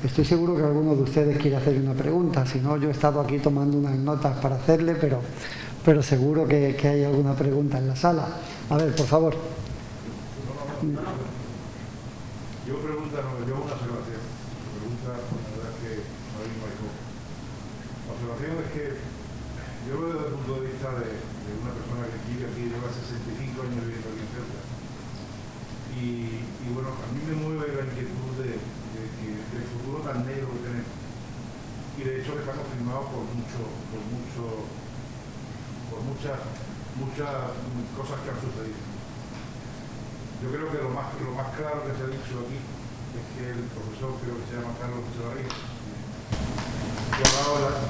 Estoy seguro que alguno de ustedes quiere hacer una pregunta. Si no, yo he estado aquí tomando unas notas para hacerle, pero seguro que hay alguna pregunta en la sala. A ver, por favor. Yo pregunta, no, yo una observación. Pregunta, la verdad es que ahora mismo hay como. La observación es que yo lo veo desde el punto de vista de una persona que vive aquí, lleva 65 años viviendo aquí en Ceuta. Y bueno, a mí me mueve la inquietud del futuro tan negro que tenemos. Y de hecho que está confirmado por muchas cosas que han sucedido. Yo creo que lo más claro que se ha dicho aquí es que el profesor, creo que se llama Carlos Echevarría,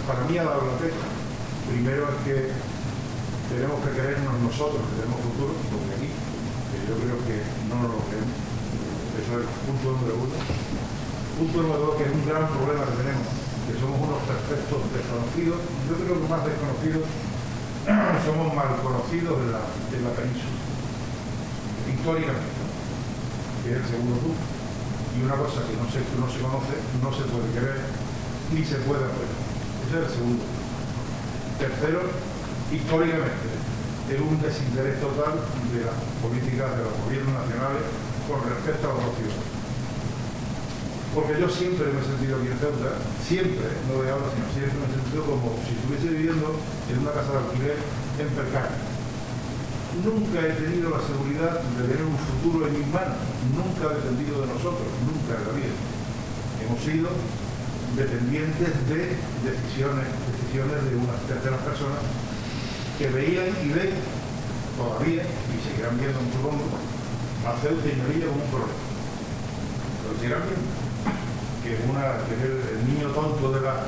para mí ha dado la tecla. Primero es que tenemos que querernos nosotros, que tenemos futuro, porque aquí, que yo creo que no nos lo creemos. Eso es el punto número uno. Punto número dos, que es un gran problema que tenemos, que somos unos perfectos desconocidos. Yo creo que más desconocidos, somos mal conocidos en la península, históricamente, que es el segundo punto. Y una cosa que no se conoce, no se puede querer, ni se puede hacer. Ese es el segundo. Tercero, históricamente, es un desinterés total de las políticas de los gobiernos nacionales con respecto a los ciudadanos. Porque yo siempre me he sentido aquí en Ceuta, siempre, no de ahora, sino siempre me he sentido como si estuviese viviendo en una casa de alquiler en Percán. Nunca he tenido la seguridad de tener un futuro en mis manos, nunca he dependido de nosotros, nunca en la vida. Hemos sido dependientes de decisiones de unas terceras personas que veían y ven todavía, y seguirán viendo, supongo, a Ceuta y Melilla como un problema. Pero seguirán viendo que es el niño tonto de las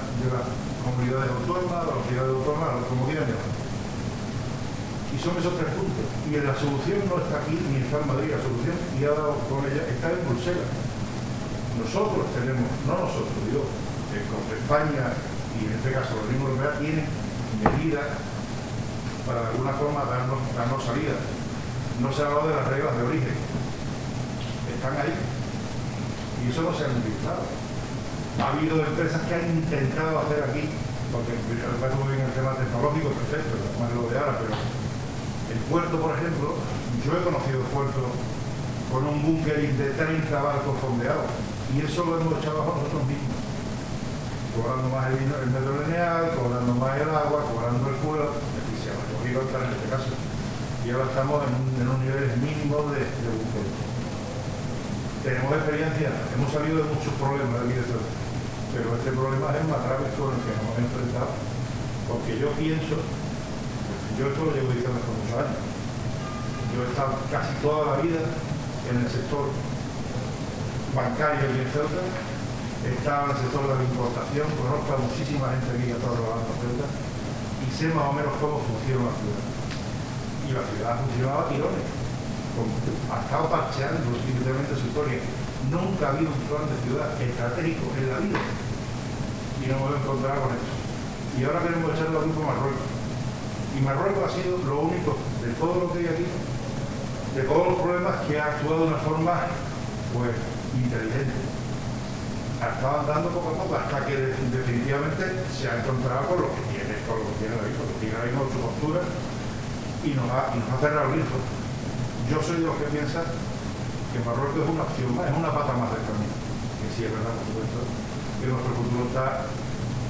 comunidades autónomas, de las ciudades autónomas, como quieran llamar. Y son esos tres puntos. Y la solución no está aquí, ni está en Madrid. La solución, y ha dado con ella, está en Bruselas. Nosotros tenemos, no nosotros, digo, con España y en este caso la Unión Europea tienen medidas para de alguna forma darnos salida. No se ha hablado de las reglas de origen. Están ahí. Y eso no se ha utilizado. Ha habido empresas que han intentado hacer aquí, porque me parece muy bien el tema tecnológico, perfecto, más lo de ahora, pero el puerto, por ejemplo, yo he conocido el puerto con un bunkering de 30 barcos fondeados, y eso lo hemos echado abajo nosotros mismos, cobrando más el metro lineal, cobrando más el agua, cobrando el fuego, y se ha recogido en este caso. Y ahora estamos en un nivel mínimo de bunkering. Tenemos experiencia, hemos salido de muchos problemas de vida, pero este problema es el más grave con el que nos hemos enfrentado, porque yo pienso, yo esto lo llevo diciendo hace muchos años, yo he estado casi toda la vida en el sector bancario y en Ceuta, he estado en el sector de la importación, conozco a muchísima gente aquí que está trabajando en Ceuta y sé más o menos cómo funciona la ciudad. Y la ciudad funcionaba a tirones. Ha estado parcheando definitivamente su historia. Nunca ha habido un plan de ciudad estratégico en la vida y no hemos encontrado con esto. Y ahora queremos echarle la culpa a Marruecos. Y Marruecos ha sido lo único de todo lo que hay aquí, de todos los problemas, que ha actuado de una forma pues inteligente. Ha estado andando poco a poco hasta que definitivamente se ha encontrado con lo que tiene ahí, porque tiene ahí su postura y nos ha cerrado el grifo. Yo soy de los que piensan que Marruecos es una opción más, es una pata más del camino. Que sí es verdad, por supuesto, que nuestro futuro está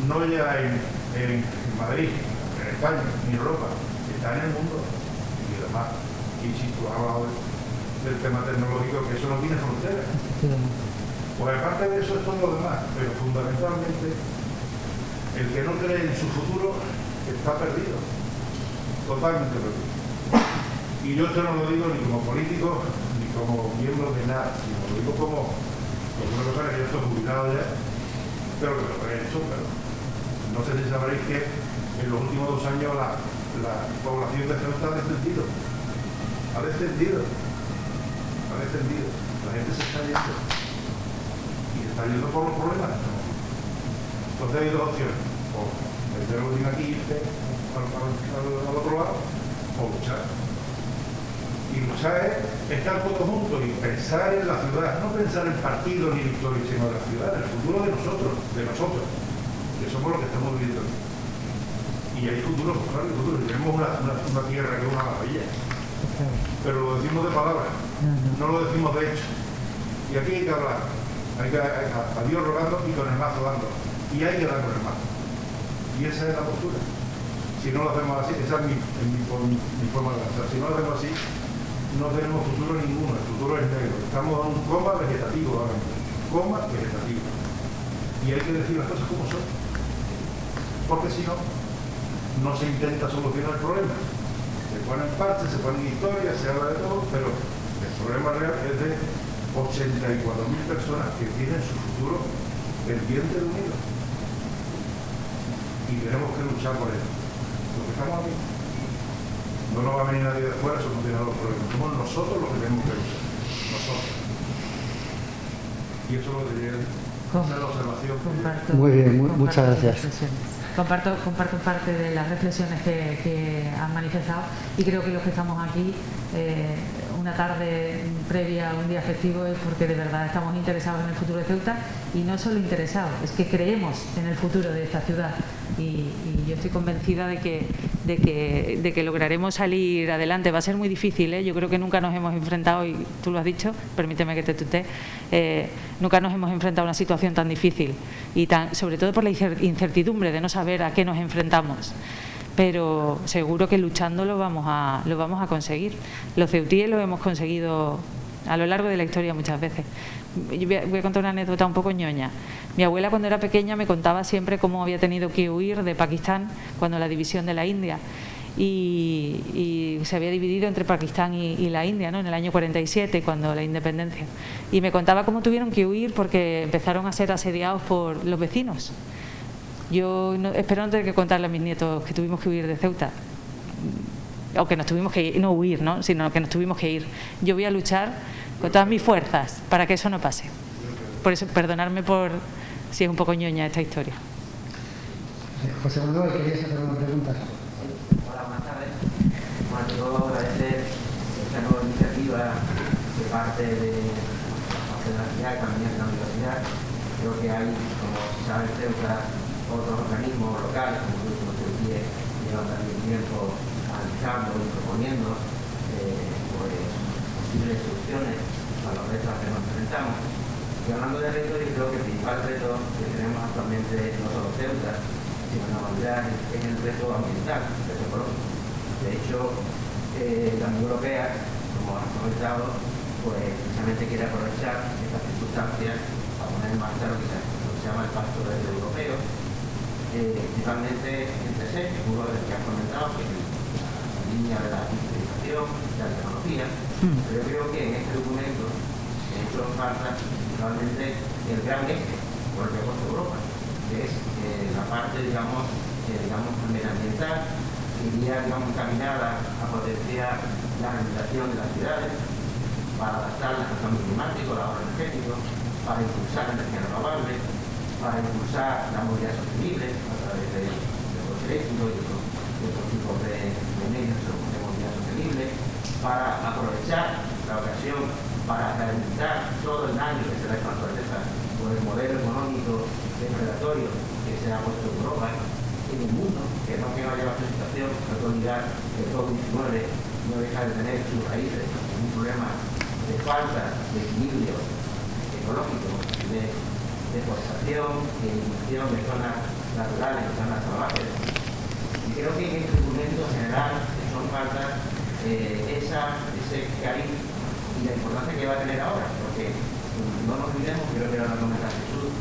no ya en Madrid, en España, ni en Europa, está en el mundo. Y además, y si tú has hablado del tema tecnológico, que eso no tiene fronteras. Pues aparte de eso es todo lo demás, pero fundamentalmente el que no cree en su futuro está perdido, totalmente perdido. Y yo esto no lo digo ni como político, ni como miembro de nada, sino lo digo como una persona que yo estoy jubilado ya, pero que lo he hecho, pero no sé si sabréis que en los últimos 2 años la población de Ceuta ha descendido. La gente se está yendo. Y se está yendo por los problemas. Entonces hay 2 opciones. O meter el aquí y irte al otro lado, o luchar. Y Y luchar es estar todos juntos y pensar en la ciudad, no pensar en partidos ni victorias, sino en la ciudad, en el futuro de nosotros, que somos los que estamos viviendo aquí. Y hay futuro, pues claro, hay futuro. Tenemos una tierra que es una maravilla. Pero lo decimos de palabras, no lo decimos de hecho. Y aquí hay que hablar. Hay que a Dios rogando y con el mazo dando. Y hay que dar con el mazo. Y esa es la postura. Si no lo hacemos así, esa es mi forma de pensar. Si no lo hacemos así, no tenemos futuro ninguno. El futuro es negro. Estamos en un coma vegetativo ahora mismo. Coma vegetativo. Y hay que decir las cosas como son. Porque si no, no se intenta solucionar el problema. Se ponen parches, se ponen historias, se habla de todo, pero el problema real es de 84.000 personas que tienen su futuro pendiente de unido. Y tenemos que luchar por ello. Los que estamos aquí. No nos va a venir nadie de afuera a solucionar los problemas. Somos nosotros los que tenemos que luchar. Nosotros. Y eso es lo que quería decir. Esa es la observación. Muy bien, muchas gracias. Comparto parte de las reflexiones que han manifestado y creo que los que estamos aquí una tarde previa a un día festivo es porque de verdad estamos interesados en el futuro de Ceuta y no solo interesados, es que creemos en el futuro de esta ciudad y yo estoy convencida de que lograremos salir adelante. Va a ser muy difícil, ¿eh? Yo creo que nunca nos hemos enfrentado, y tú lo has dicho, permíteme que te tutee, nunca nos hemos enfrentado a una situación tan difícil y sobre todo por la incertidumbre de no saber a qué nos enfrentamos. Pero seguro que luchando lo vamos a conseguir. Los ceutíes lo hemos conseguido a lo largo de la historia muchas veces. Yo voy a contar una anécdota un poco ñoña. Mi abuela cuando era pequeña me contaba siempre cómo había tenido que huir de Pakistán cuando la división de la India y se había dividido entre Pakistán y la India, ¿no? En el año 47 cuando la independencia, y me contaba cómo tuvieron que huir porque empezaron a ser asediados por los vecinos. Yo espero no tener que contarle a mis nietos que tuvimos que huir de Ceuta, o que nos tuvimos que ir, no huir, ¿no? Sino que nos tuvimos que ir. Yo voy a luchar con todas mis fuerzas para que eso no pase. Por eso, perdonadme por si es un poco ñoña esta historia. José Manuel, ¿querías hacer una pregunta? Hola, buenas tardes. Bueno, quiero agradecer esta nueva iniciativa que parte de la universidad, también de la universidad. Creo que hay, como se sabe en Ceuta, otros organismos locales, como el grupo de llevan también tiempo analizando y proponiendo posibles soluciones a los retos a los que nos enfrentamos. Y hablando de retos, yo creo que el principal reto que tenemos actualmente no solo Ceuta, sino en la humanidad, es el reto ambiental, el reto ecológico. De hecho, la Unión Europea, como has comentado, pues precisamente quiere aprovechar estas circunstancias para poner en marcha lo que se llama el Pacto Verde Europeo, principalmente entre seis, uno de los que has comentado, que es la línea de la digitalización, de la tecnología, pero yo creo que en este documento se ha hecho falta principalmente el gran eje por el que ha puesto Europa, que es la parte, digamos, medioambiental, que iría, encaminada a potenciar la rehabilitación de las ciudades, para adaptarlas al cambio climático, al ahorro energético, para impulsar la energía renovable, para impulsar la movilidad sostenible a través de los eléctricos y otros tipos de medios de movilidad sostenible, para aprovechar la ocasión para rehabilitar todo el daño que se da a la naturaleza por el modelo económico depredatorio que se ha puesto en Europa, en el mundo, que no vaya a la situación de actualidad que el COVID-19 no deja de tener sus raíces en un problema de falta de equilibrio ecológico, de deforestación, de eliminación de zonas naturales, de zonas salvajes. Y creo que en este documento en general son faltas ese cariz y la importancia que va a tener ahora, porque no nos olvidemos, creo que era una comentario Jesús,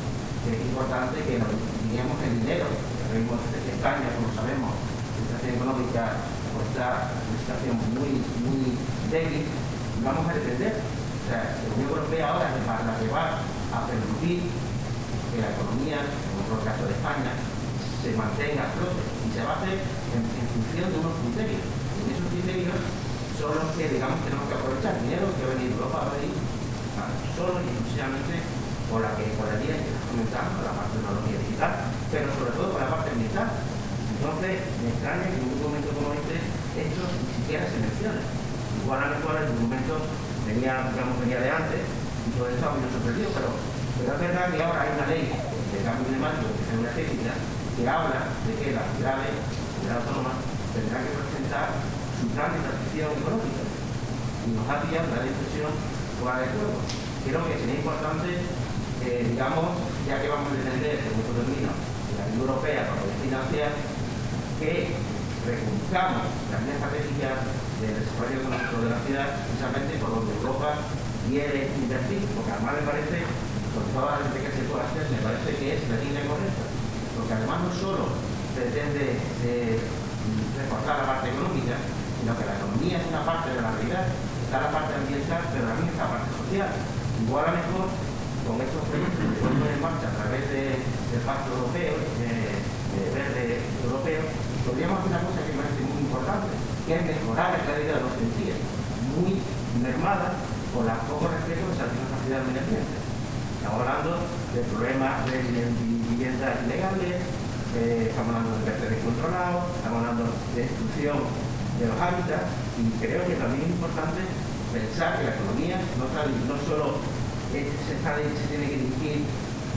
que es importante que nos digamos el dinero, que vemos desde España, como sabemos, la situación económica pues, está en una situación muy débil, y vamos a depender. O sea, la Unión Europea ahora es la que va a permitir que la economía, como en el caso de España, se mantenga a flote y se va a hacer en función de unos criterios. Y en esos criterios son los que, digamos, tenemos que aprovechar. Dinero que va a venir de Europa va a venir solo y exclusivamente por la vía que estás comentando, la parte de tecnología digital, pero sobre todo por la parte ambiental. Entonces, me extraña que en un momento como este, esto ni siquiera se mencione. Y Igual a lo mejor el documento venía de antes y todo esto ha venido sorprendido, pero es verdad que ahora hay una ley de cambio climático que es energética que habla de que las ciudades autónomas tendrán que presentar su plan de transición económica. Y nos ha pillado la decisión fuera de juego. Creo que sería importante, digamos, ya que vamos a defender, en nuestro término, de la Unión Europea para poder financiar, que reconozcamos la línea estratégica del desarrollo económico de la ciudad, precisamente por donde Europa quiere invertir, porque además me parece, con toda la gente que se pueda hacer, me parece que es la línea correcta, porque además no solo pretende reforzar la parte económica, sino que la economía es una parte de la realidad, está la parte ambiental, pero también está la parte social. Igual a lo mejor, con estos proyectos que se ponen en marcha a través del Pacto Europeo, Verde Europeo, podríamos hacer una cosa que me parece muy importante, que es mejorar la calidad de los sentidos, muy mermada por el poco respeto que se hace en la sociedad del medio ambiente. Estamos hablando de problemas de viviendas ilegales, estamos hablando de vertederos controlados, estamos hablando de destrucción de los hábitats, y creo que también es importante pensar que la economía no solo se tiene que dirigir,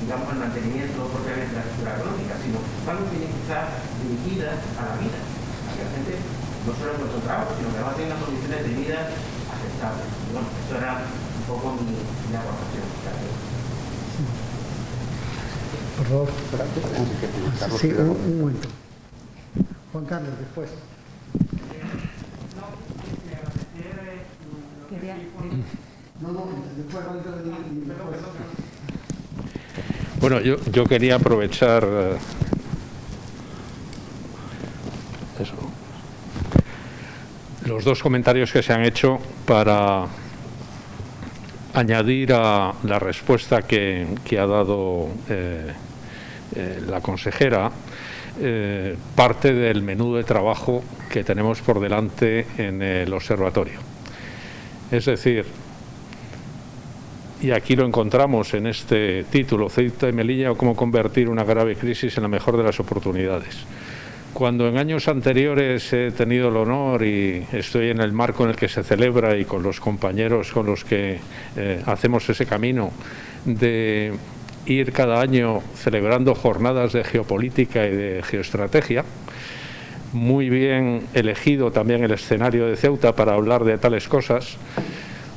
digamos, al mantenimiento propiamente de la estructura económica, sino que también tiene que estar dirigida a la vida, a que la gente no solo encuentre trabajo, sino que además tenga unas condiciones de vida aceptables. Y bueno, eso era un poco mi aportación. Por favor. Sí, un momento. Juan Carlos, después. Bueno, yo quería aprovechar los dos comentarios que se han hecho para añadir a la respuesta que ha dado la consejera parte del menú de trabajo que tenemos por delante en el observatorio. Es decir, y aquí lo encontramos en este título, Ceuta y Melilla o cómo convertir una grave crisis en la mejor de las oportunidades. Cuando en años anteriores he tenido el honor y estoy en el marco en el que se celebra y con los compañeros con los que hacemos ese camino de ir cada año celebrando jornadas de geopolítica y de geoestrategia, muy bien elegido también el escenario de Ceuta para hablar de tales cosas.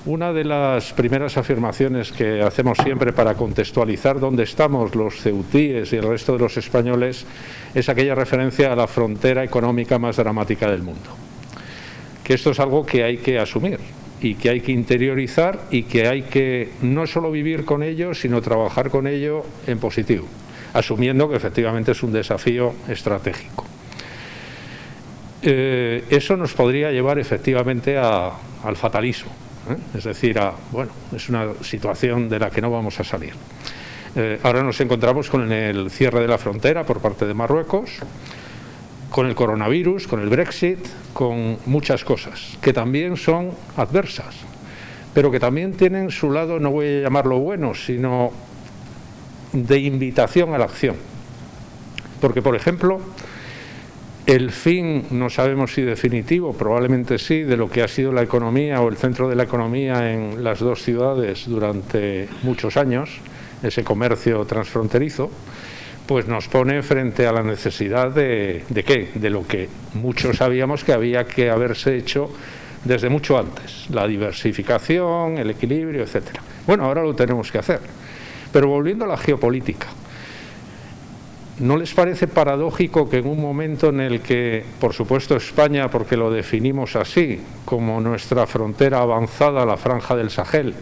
Una de las primeras afirmaciones que hacemos siempre para contextualizar dónde estamos los ceutíes y el resto de los españoles es aquella referencia a la frontera económica más dramática del mundo. Que esto es algo que hay que asumir y que hay que interiorizar y que hay que no solo vivir con ello, sino trabajar con ello en positivo, asumiendo que efectivamente es un desafío estratégico. Eso nos podría llevar efectivamente al fatalismo. Es decir, bueno, es una situación de la que no vamos a salir. Ahora nos encontramos con el cierre de la frontera por parte de Marruecos, con el coronavirus, con el Brexit, con muchas cosas que también son adversas, pero que también tienen su lado, no voy a llamarlo bueno, sino de invitación a la acción. Porque, por ejemplo, el fin, no sabemos si definitivo, probablemente sí, de lo que ha sido la economía o el centro de la economía en las dos ciudades durante muchos años, ese comercio transfronterizo, pues nos pone frente a la necesidad ¿de qué? De lo que muchos sabíamos que había que haberse hecho desde mucho antes, la diversificación, el equilibrio, etcétera. Bueno, ahora lo tenemos que hacer. Pero volviendo a la geopolítica, ¿no les parece paradójico que en un momento en el que, por supuesto, España, porque lo definimos así, como nuestra frontera avanzada, la franja del Sahel,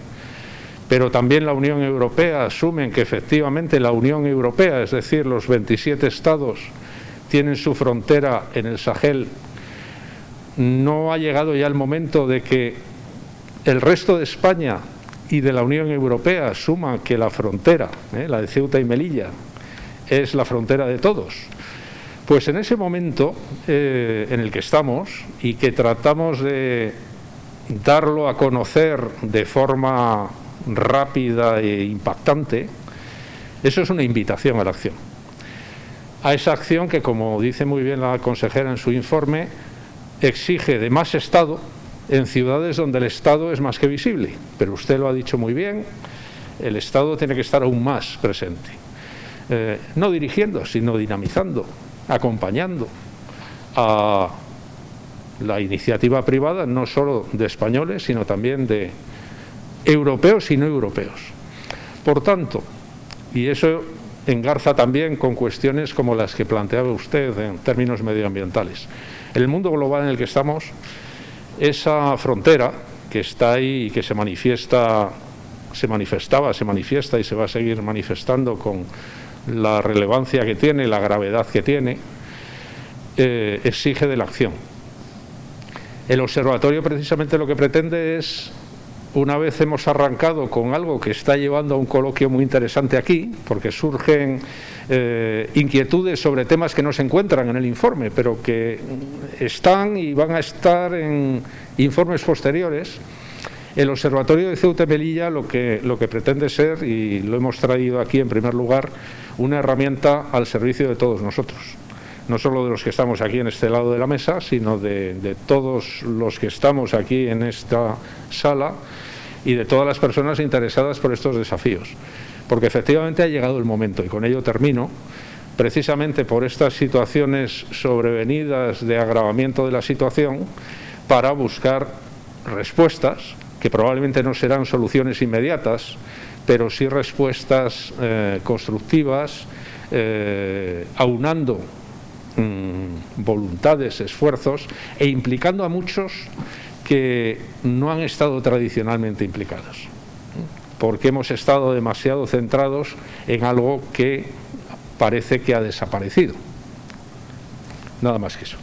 pero también la Unión Europea asumen que efectivamente la Unión Europea, es decir, los 27 estados, tienen su frontera en el Sahel, no ha llegado ya el momento de que el resto de España y de la Unión Europea asuman que la frontera, la de Ceuta y Melilla, es la frontera de todos? Pues en ese momento en el que estamos y que tratamos de darlo a conocer de forma rápida e impactante, eso es una invitación a la acción. A esa acción que, como dice muy bien la consejera en su informe, exige de más Estado, en ciudades donde el Estado es más que visible, pero usted lo ha dicho muy bien, el Estado tiene que estar aún más presente, no dirigiendo, sino dinamizando, acompañando a la iniciativa privada, no solo de españoles, sino también de europeos y no europeos. Por tanto, y eso engarza también con cuestiones como las que planteaba usted en términos medioambientales. En el mundo global en el que estamos, esa frontera que está ahí y que se manifiesta, se manifiesta y se va a seguir manifestando con la relevancia que tiene, la gravedad que tiene, exige de la acción. El observatorio precisamente lo que pretende es, una vez hemos arrancado con algo que está llevando a un coloquio muy interesante aquí, porque surgen inquietudes sobre temas que no se encuentran en el informe, pero que están y van a estar en informes posteriores. El Observatorio de Ceuta y Melilla lo que pretende ser, y lo hemos traído aquí en primer lugar, una herramienta al servicio de todos nosotros. No solo de los que estamos aquí en este lado de la mesa, sino de todos los que estamos aquí en esta sala y de todas las personas interesadas por estos desafíos. Porque efectivamente ha llegado el momento, y con ello termino, precisamente por estas situaciones sobrevenidas de agravamiento de la situación, para buscar respuestas, que probablemente no serán soluciones inmediatas, pero sí respuestas constructivas, aunando voluntades, esfuerzos e implicando a muchos que no han estado tradicionalmente implicados, porque hemos estado demasiado centrados en algo que parece que ha desaparecido. Nada más que eso.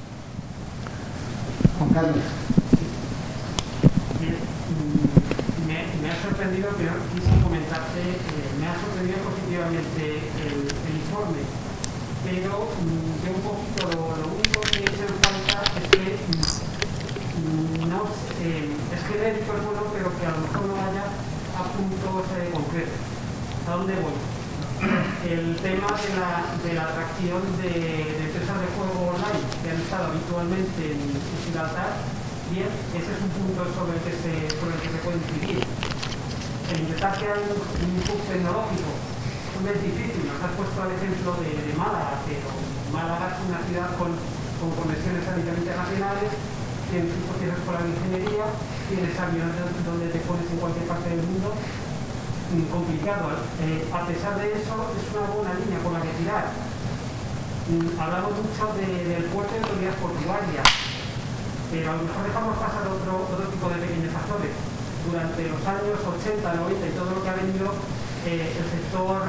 Juan Carlos. Me ha sorprendido, pero quise comentarte, me ha sorprendido positivamente el informe, pero yo un poquito lo único que he hecho en falta es que no es genérico, es bueno, pero que a lo mejor no vaya a puntos concretos. ¿A dónde voy? El tema de la atracción de empresas de juego online que han estado habitualmente en Gibraltar, bien, ese es un punto sobre el que se puede incidir. El intentar crear un hub tecnológico es difícil. Nos has puesto el ejemplo de Málaga, pero Málaga es una ciudad con conexiones a nivel internacionales, tienes una escuela de ingeniería, tienes aviones donde te pones en cualquier parte del mundo. Complicado. A pesar de eso, es una buena línea con la que tirar. Hablamos mucho del puerto de autoridad portuaria, pero a lo mejor dejamos pasar otro tipo de pequeños factores. Durante los años 80, 90 y todo lo que ha venido, el sector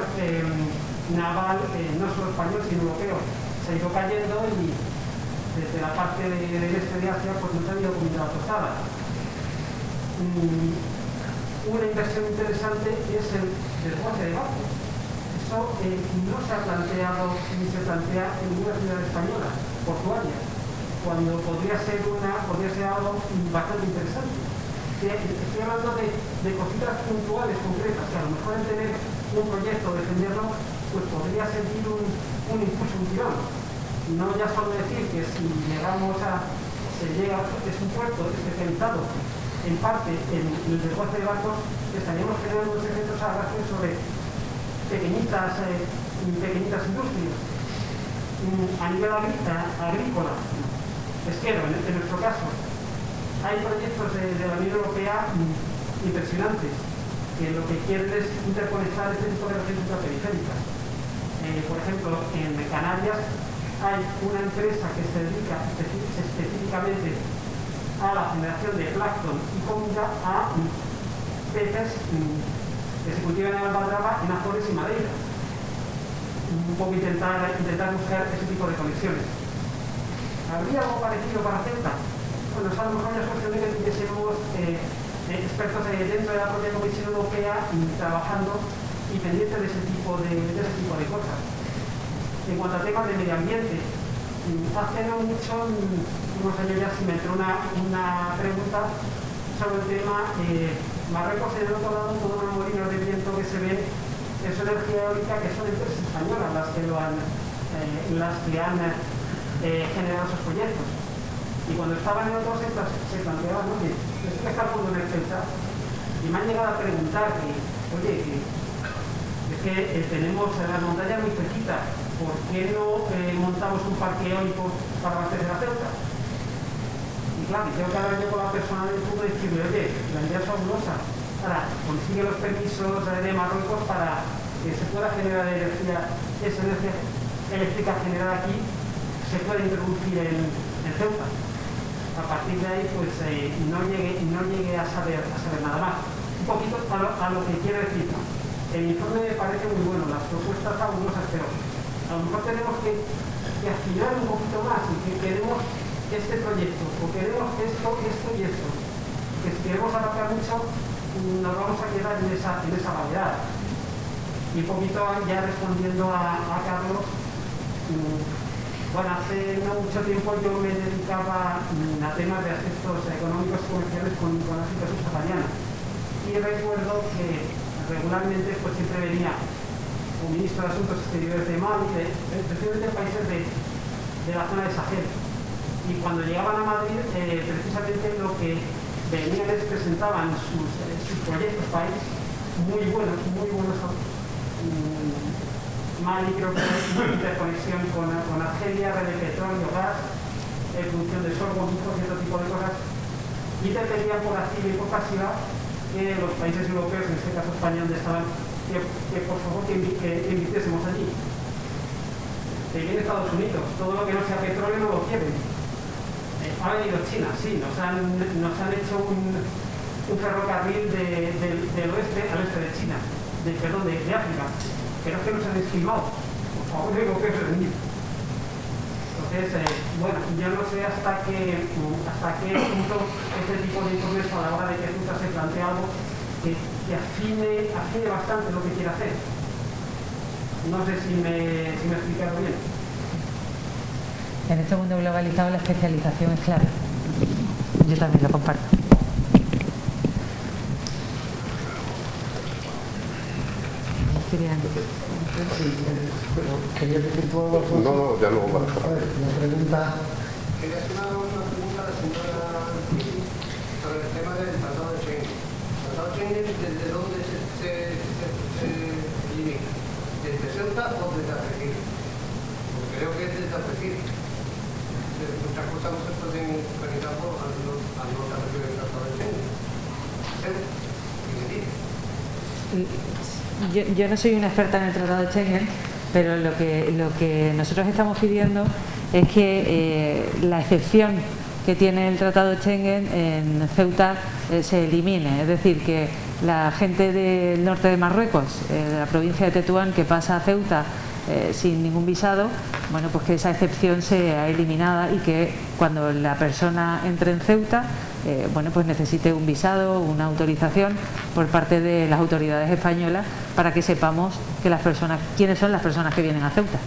naval, no solo español, sino europeo, se ha ido cayendo y desde la parte del este de Asia pues nos ha ido comiendo la tostada. Una inversión interesante es el desguace de barcos. Eso no se ha planteado ni se plantea en ninguna ciudad española portuaria, cuando podría ser algo bastante interesante. Estoy hablando de cositas puntuales, concretas, que a lo mejor en tener un proyecto, defenderlo, pues podría sentir un impulso, un tirón. No ya solo decir que si es un puerto especializado en parte en el desguace de barcos, estaríamos creando unos efectos a base sobre pequeñitas industrias. A nivel agrícola, pesquero, en nuestro caso, hay proyectos de la Unión Europea impresionantes que lo que quieren es interconectar este tipo de regiones ultraperiféricas. Por ejemplo, en Canarias hay una empresa que se dedica específicamente a la generación de plancton y comida a peces que se cultivan en Almadraba, en Azores y Madeira. Un poco intentar buscar ese tipo de conexiones. ¿Habría algo parecido para Ceuta? Bueno, a lo mejor ya es cuestión de que tuviésemos expertos dentro de la propia Comisión Europea trabajando y pendientes de ese tipo de cosas. En cuanto a temas de medio ambiente, hace no mucho, unos años ya se me entró una pregunta sobre el tema. Marruecos, en el otro lado, todos los molinos de viento que se ven es energía eólica, que son empresas españolas las que han generado esos proyectos. Y cuando estaban en otros se planteaban, oye, ¿esto que está al fondo en el Ceuta? Y me han llegado a preguntar que, oye, es que tenemos las montañas muy cerquitas, ¿por qué no montamos un parque eólico para abastecer a Ceuta? Y claro, tengo que hablar yo con la persona del fútbol y decirle, oye, la idea es fabulosa. Ahora, consigue los permisos de Marruecos para que se pueda generar energía, esa energía eléctrica generada aquí se puede introducir en Ceuta. A partir de ahí, pues no llegué a saber nada más. Un poquito a lo que quiero decir. El informe me parece muy bueno, las propuestas fabulosas, pero a lo mejor tenemos que afinar un poquito más y que queremos este proyecto, o queremos esto y esto. Que si queremos abarcar mucho, nos vamos a quedar en esa variedad. Y un poquito ya respondiendo a Carlos, bueno, hace no mucho tiempo yo me dedicaba a temas de aspectos económicos y comerciales con la situación subsahariana. Y recuerdo que regularmente pues siempre venía un ministro de Asuntos Exteriores de Mali, especialmente países de la zona de Sahel. Y cuando llegaban a Madrid, precisamente lo que venían es presentaban sus proyectos país muy buenos. Mali creo que es una interconexión con Argelia, red de petróleo, gas, producción de sorgo, cierto tipo de cosas. Y te pedían por activa y por pasiva que los países europeos, en este caso España, donde estaban, que por favor que invirtiésemos allí. Que viene Estados Unidos, todo lo que no sea petróleo no lo quieren. Ha venido China, sí, nos han hecho un ferrocarril del oeste al este de China, de África. Pero es que nos han esquivado. Por favor, digo que es venir. Entonces, bueno, yo no sé hasta qué punto este tipo de informes a la hora de que Ceuta se plantea algo que afine bastante lo que quiere hacer. No sé si me he explicado bien. En este mundo globalizado la especialización es clave. Yo también lo comparto. Quería decir tú algo, Alfonso. No, ya luego para A ver, la pregunta. Quería hacer una pregunta a la señora sobre el tema del Tratado de Schengen. ¿El Tratado de Schengen desde dónde se limita? ¿Desde Ceuta o desde Algeciras? Porque creo que es desde Algeciras. Muchas cosas no se pueden organizar al no establecer el Tratado de Schengen. Yo no soy una experta en el Tratado de Schengen, pero lo que nosotros estamos pidiendo es que la excepción que tiene el Tratado de Schengen en Ceuta se elimine. Es decir, que la gente del norte de Marruecos, de la provincia de Tetuán, que pasa a Ceuta sin ningún visado, bueno, pues que esa excepción sea eliminada y que cuando la persona entre en Ceuta, bueno, pues necesite un visado, una autorización por parte de las autoridades españolas para que sepamos que quiénes son las personas que vienen a Ceuta.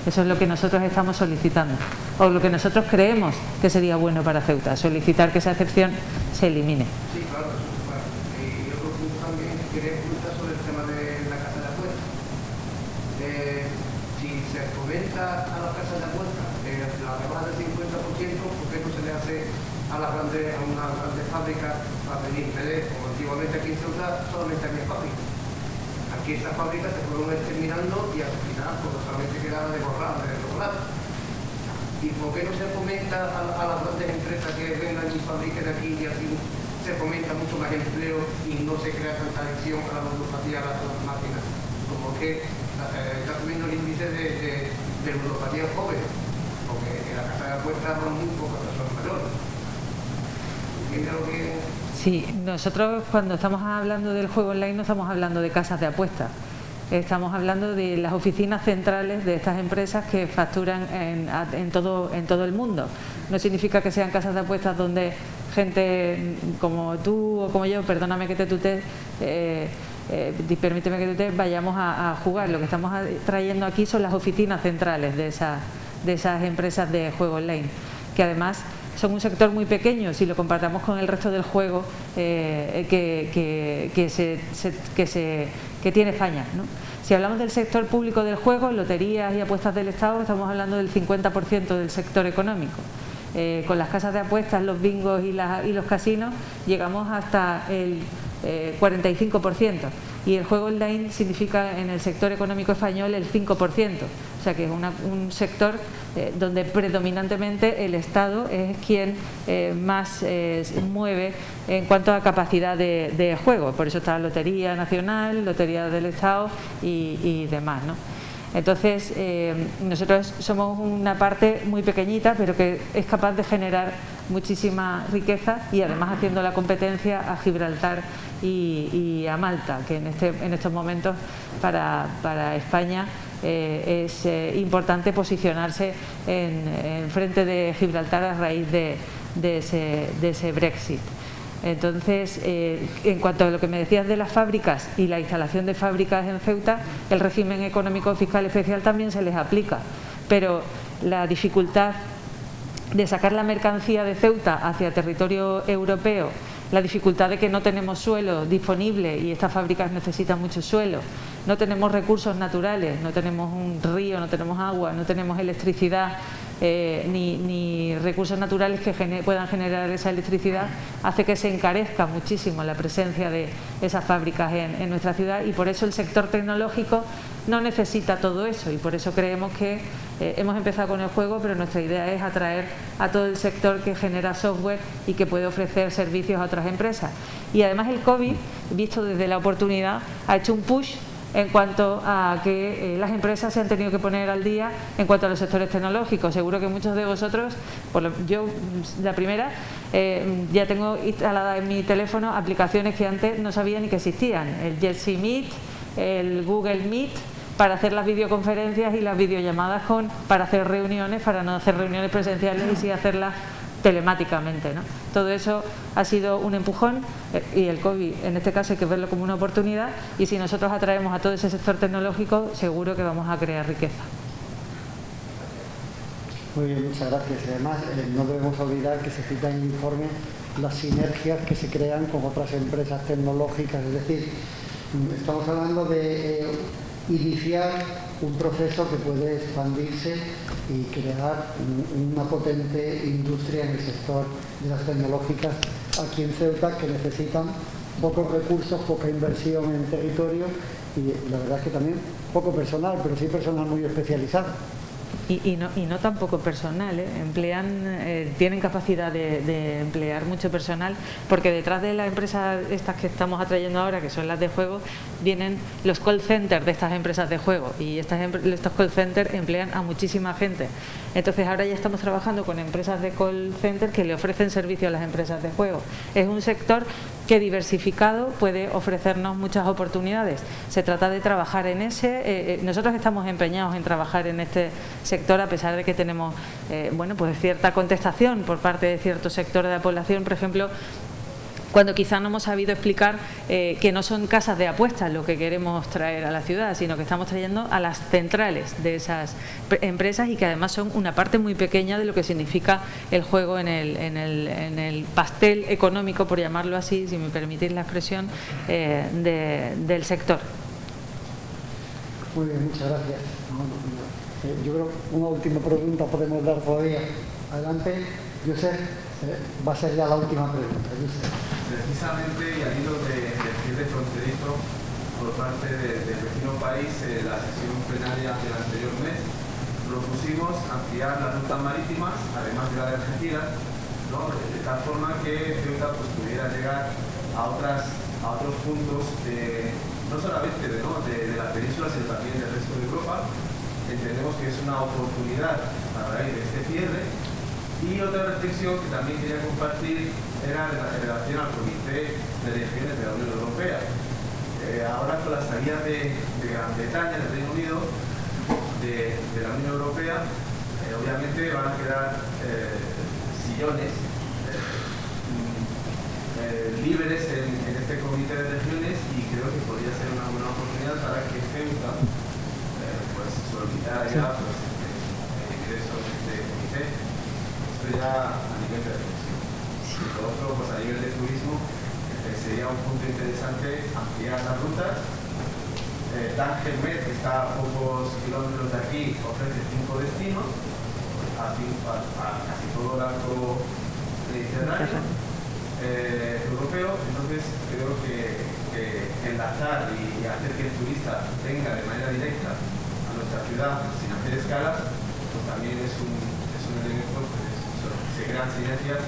Eso es lo que nosotros estamos solicitando, o lo que nosotros creemos que sería bueno para Ceuta, solicitar que esa excepción se elimine. Sí, claro, claro. Y otro punto también que quería preguntar sobre el tema de la casa de apuestas. Si se fomenta a las casas de apuestas la rebaja del 50%, ¿por qué no se le hace a unas grandes fábricas para venir como antiguamente aquí en Ceuta solamente había fábricas? Aquí estas fábricas se fueron exterminando y al final pues solamente quedaba de borrar, de lograr. ¿Y por qué no se fomenta a las grandes empresas que vengan y fabriquen aquí y así se fomenta mucho más empleo y no se crea tanta adicción a la ludopatía, a las máquinas? Como que está subiendo el índice de ludopatía joven, porque en la casa de apuestas van muy pocas personas mayores. ¿Entiende lo que...? Sí, nosotros cuando estamos hablando del juego online no estamos hablando de casas de apuestas. Estamos hablando de las oficinas centrales de estas empresas que facturan en todo el mundo. No significa que sean casas de apuestas donde gente como tú o como yo, perdóname que te tutee, permíteme que te tutee, vayamos a jugar. Lo que estamos trayendo aquí son las oficinas centrales de esas empresas de juego online, que además son un sector muy pequeño si lo comparamos con el resto del juego que tiene España, ¿no? Si hablamos del sector público del juego, loterías y apuestas del Estado, estamos hablando del 50% del sector económico. Con las casas de apuestas, los bingos y los casinos llegamos hasta el 45%, y el juego online significa en el sector económico español el 5%, o sea que es un sector donde predominantemente el Estado es quien más mueve en cuanto a capacidad de juego. Por eso está la Lotería Nacional, Lotería del Estado y demás, ¿no? Entonces, nosotros somos una parte muy pequeñita, pero que es capaz de generar muchísima riqueza, y además haciendo la competencia a Gibraltar y a Malta, que en estos momentos para España es importante posicionarse en frente de Gibraltar a raíz de ese Brexit. Entonces, en cuanto a lo que me decías de las fábricas y la instalación de fábricas en Ceuta, el régimen económico fiscal especial también se les aplica, pero la dificultad de sacar la mercancía de Ceuta hacia territorio europeo, la dificultad de que no tenemos suelo disponible y estas fábricas necesitan mucho suelo, no tenemos recursos naturales, no tenemos un río, no tenemos agua, no tenemos electricidad, ni recursos naturales que puedan generar esa electricidad, hace que se encarezca muchísimo la presencia de esas fábricas en nuestra ciudad, y por eso el sector tecnológico no necesita todo eso, y por eso creemos que hemos empezado con el juego, pero nuestra idea es atraer a todo el sector que genera software y que puede ofrecer servicios a otras empresas. Y además el COVID, visto desde la oportunidad, ha hecho un push en cuanto a que las empresas se han tenido que poner al día en cuanto a los sectores tecnológicos. Seguro que muchos de vosotros, yo la primera, ya tengo instalada en mi teléfono aplicaciones que antes no sabía ni que existían, el Jitsi Meet, el Google Meet, para hacer las videoconferencias y las videollamadas para hacer reuniones, para no hacer reuniones presenciales y sí hacerlas telemáticamente, ¿no? Todo eso ha sido un empujón, y el COVID en este caso hay que verlo como una oportunidad, y si nosotros atraemos a todo ese sector tecnológico, seguro que vamos a crear riqueza. Muy bien, muchas gracias. Además, no debemos olvidar que se cita en el informe las sinergias que se crean con otras empresas tecnológicas, es decir, estamos hablando de iniciar un proceso que puede expandirse y crear una potente industria en el sector de las tecnológicas aquí en Ceuta, que necesitan pocos recursos, poca inversión en territorio y la verdad es que también poco personal, pero sí personal muy especializado. Y no tan poco personal, tienen capacidad de emplear mucho personal, porque detrás de las empresas estas que estamos atrayendo ahora, que son las de juego, vienen los call centers de estas empresas de juego, y estos call centers emplean a muchísima gente. Entonces ahora ya estamos trabajando con empresas de call center que le ofrecen servicio a las empresas de juego. Es un sector que diversificado puede ofrecernos muchas oportunidades. Se trata de trabajar en ese. Nosotros estamos empeñados en trabajar en este sector, a pesar de que tenemos pues cierta contestación por parte de cierto sector de la población. Por ejemplo, cuando quizá no hemos sabido explicar que no son casas de apuestas lo que queremos traer a la ciudad, sino que estamos trayendo a las centrales de esas empresas, y que además son una parte muy pequeña de lo que significa el juego en el pastel económico, por llamarlo así, si me permitís la expresión, del sector. Muy bien, muchas gracias. Yo creo que una última pregunta podemos dar todavía. Adelante, Josep. Va a ser ya la última pregunta. Precisamente, y al hilo del cierre fronterizo por parte del vecino país, la sesión plenaria del anterior mes, propusimos ampliar las rutas marítimas, además de la de Algeciras, ¿no? De tal forma que Ceuta pudiera llegar a otros puntos, no solamente de la península, sino también del resto de Europa. Entendemos que es una oportunidad a raíz de este cierre. Y otra reflexión que también quería compartir era en relación al Comité de Regiones de la Unión Europea. Ahora con la salida de Gran Bretaña, del Reino Unido, de la Unión Europea, obviamente van a quedar sillones libres en este Comité de Regiones, y creo que podría ser una buena oportunidad para que Ceuta solicitara ya el ingreso en este comité. Ya a nivel de reflexión. Y por otro, pues a nivel de turismo, sería un punto interesante ampliar las rutas. Tánger Med, que está a pocos kilómetros de aquí, ofrece 5 destinos. a casi todo el arco mediterráneo europeo. Entonces creo que enlazar y hacer que el turista venga de manera directa a nuestra ciudad sin hacer escalas, pues también es un elemento que se crean sinergias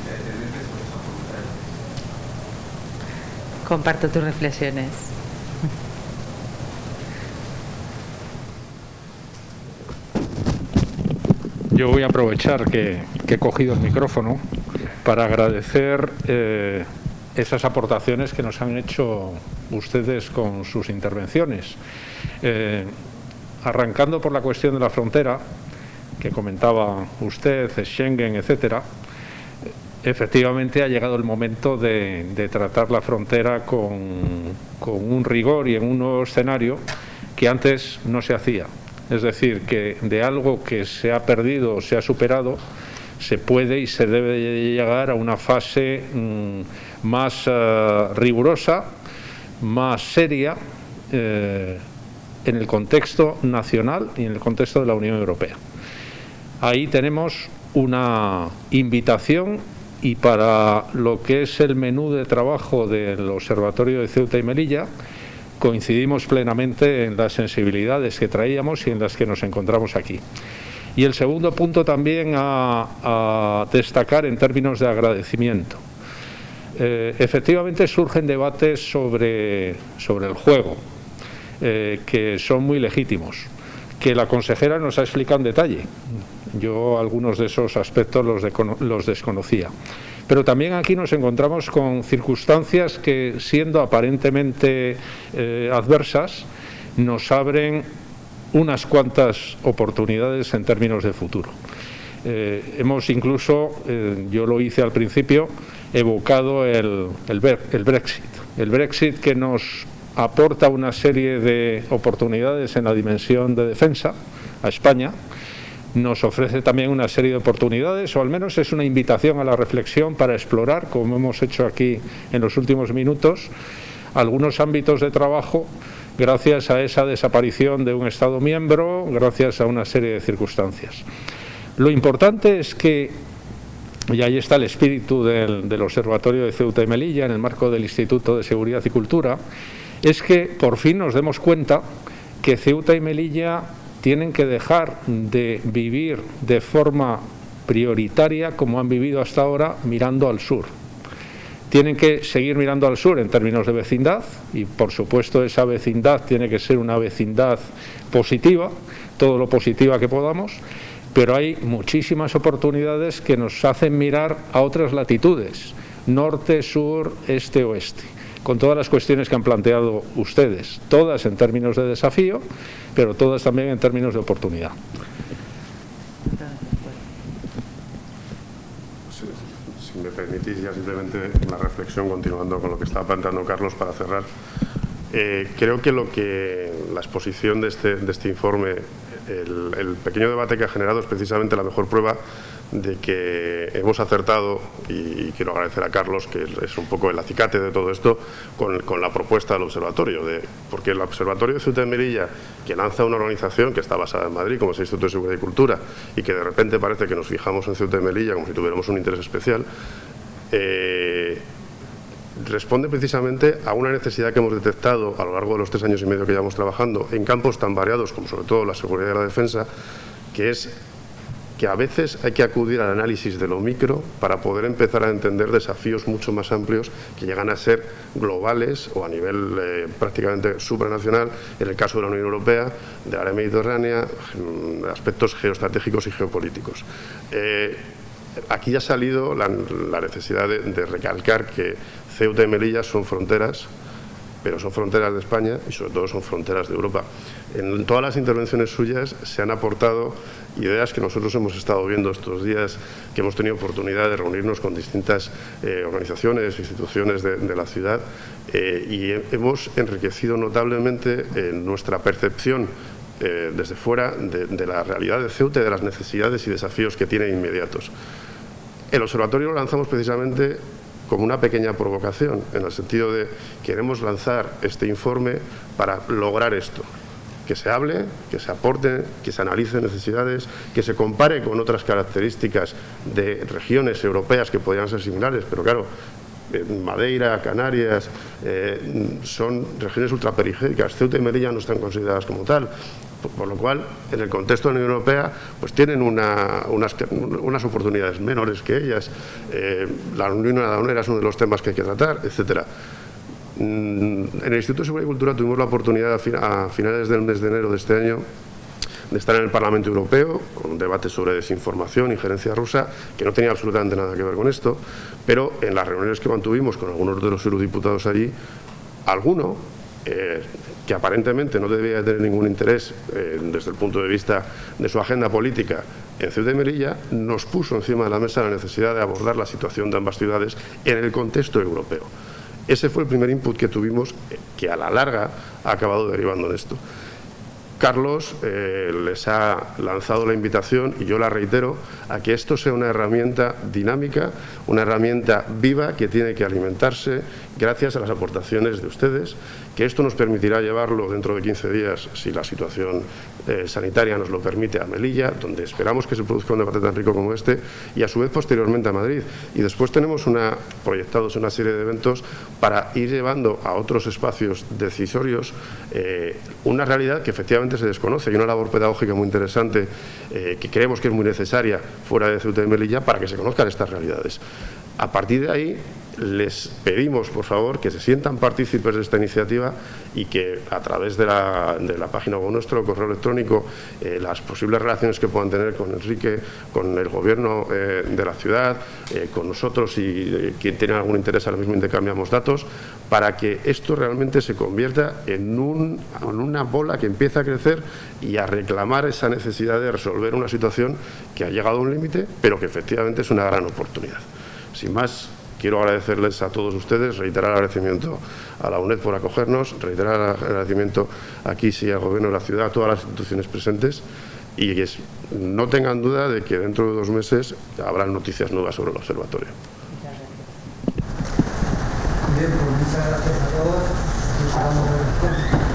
tendentes con esa voluntad. Comparto tus reflexiones. Yo voy a aprovechar que he cogido el micrófono para agradecer esas aportaciones que nos han hecho ustedes con sus intervenciones. Arrancando por la cuestión de la frontera, que comentaba usted, Schengen, etcétera, efectivamente ha llegado el momento de tratar la frontera con un rigor y en un nuevo escenario que antes no se hacía. Es decir, que de algo que se ha perdido o se ha superado, se puede y se debe llegar a una fase más rigurosa, más seria, en el contexto nacional y en el contexto de la Unión Europea. Ahí tenemos una invitación, y para lo que es el menú de trabajo del Observatorio de Ceuta y Melilla, coincidimos plenamente en las sensibilidades que traíamos y en las que nos encontramos aquí. Y el segundo punto también a destacar en términos de agradecimiento. Efectivamente surgen debates sobre el juego, que son muy legítimos, que la consejera nos ha explicado en detalle. Yo algunos de esos aspectos los desconocía. Pero también aquí nos encontramos con circunstancias que, siendo aparentemente adversas, nos abren unas cuantas oportunidades en términos de futuro. Hemos incluso, yo lo hice al principio, evocado el Brexit. El Brexit, que nos aporta una serie de oportunidades en la dimensión de defensa a España, nos ofrece también una serie de oportunidades, o al menos es una invitación a la reflexión para explorar, como hemos hecho aquí en los últimos minutos, algunos ámbitos de trabajo gracias a esa desaparición de un Estado miembro, gracias a una serie de circunstancias. Lo importante es que, y ahí está el espíritu del Observatorio de Ceuta y Melilla, en el marco del Instituto de Seguridad y Cultura, es que por fin nos demos cuenta que Ceuta y Melilla tienen que dejar de vivir de forma prioritaria, como han vivido hasta ahora, mirando al sur. Tienen que seguir mirando al sur en términos de vecindad, y por supuesto esa vecindad tiene que ser una vecindad positiva, todo lo positiva que podamos, pero hay muchísimas oportunidades que nos hacen mirar a otras latitudes, norte, sur, este, oeste, con todas las cuestiones que han planteado ustedes, todas en términos de desafío, pero todas también en términos de oportunidad. Si me permitís ya simplemente una reflexión continuando con lo que estaba planteando Carlos para cerrar. Creo que la exposición de este informe, el pequeño debate que ha generado, es precisamente la mejor prueba de que hemos acertado, y quiero agradecer a Carlos, que es un poco el acicate de todo esto, con la propuesta del observatorio, porque el Observatorio de Ceuta y Melilla, que lanza una organización que está basada en Madrid, como es el Instituto de Seguridad y Cultura, y que de repente parece que nos fijamos en Ceuta y Melilla como si tuviéramos un interés especial, responde precisamente a una necesidad que hemos detectado a lo largo de los 3 años y medio que llevamos trabajando en campos tan variados como sobre todo la seguridad y la defensa, que es que a veces hay que acudir al análisis de lo micro para poder empezar a entender desafíos mucho más amplios que llegan a ser globales o a nivel prácticamente supranacional, en el caso de la Unión Europea, del área mediterránea, aspectos geoestratégicos y geopolíticos. Aquí ha salido la necesidad de recalcar que Ceuta y Melilla son fronteras, pero son fronteras de España y sobre todo son fronteras de Europa. En todas las intervenciones suyas se han aportado ideas que nosotros hemos estado viendo estos días, que hemos tenido oportunidad de reunirnos con distintas organizaciones, instituciones de la ciudad, y hemos enriquecido notablemente nuestra percepción desde fuera de la realidad de Ceuta y de las necesidades y desafíos que tiene inmediatos. El observatorio lo lanzamos precisamente como una pequeña provocación, en el sentido de queremos lanzar este informe para lograr esto, que se hable, que se aporte, que se analicen necesidades, que se compare con otras características de regiones europeas que podrían ser similares, pero claro, Madeira, Canarias, son regiones ultraperiféricas. Ceuta y Melilla no están consideradas como tal, por lo cual, en el contexto de la Unión Europea, pues tienen unas oportunidades menores que ellas. La Unión Aduanera es uno de los temas que hay que tratar, etcétera. En el Instituto de Seguridad y Cultura tuvimos la oportunidad a finales del mes de enero de este año de estar en el Parlamento Europeo con un debate sobre desinformación, injerencia rusa, que no tenía absolutamente nada que ver con esto, pero en las reuniones que mantuvimos con algunos de los eurodiputados allí, alguno que aparentemente no debía tener ningún interés desde el punto de vista de su agenda política en Ceuta y Melilla, nos puso encima de la mesa la necesidad de abordar la situación de ambas ciudades en el contexto europeo. Ese fue el primer input que tuvimos, que a la larga ha acabado derivando en esto. Carlos les ha lanzado la invitación, y yo la reitero, a que esto sea una herramienta dinámica, una herramienta viva que tiene que alimentarse gracias a las aportaciones de ustedes, que esto nos permitirá llevarlo dentro de 15 días, si la situación sanitaria nos lo permite, a Melilla, donde esperamos que se produzca un debate tan rico como este, y a su vez posteriormente a Madrid. Y después tenemos proyectados una serie de eventos para ir llevando a otros espacios decisorios una realidad que efectivamente se desconoce, y una labor pedagógica muy interesante que creemos que es muy necesaria fuera de Ceuta y Melilla para que se conozcan estas realidades. A partir de ahí, les pedimos, por favor, que se sientan partícipes de esta iniciativa y que a través de la página web nuestro, correo electrónico, las posibles relaciones que puedan tener con Enrique, con el gobierno de la ciudad, con nosotros, y quien tiene algún interés ahora mismo intercambiamos datos, para que esto realmente se convierta en una bola que empiece a crecer y a reclamar esa necesidad de resolver una situación que ha llegado a un límite, pero que efectivamente es una gran oportunidad. Sin más, quiero agradecerles a todos ustedes, reiterar el agradecimiento a la UNED por acogernos, reiterar el agradecimiento aquí sí al Gobierno de la ciudad, a todas las instituciones presentes, y no tengan duda de que dentro de 2 meses habrán noticias nuevas sobre el observatorio. Bien, pues muchas gracias a todos.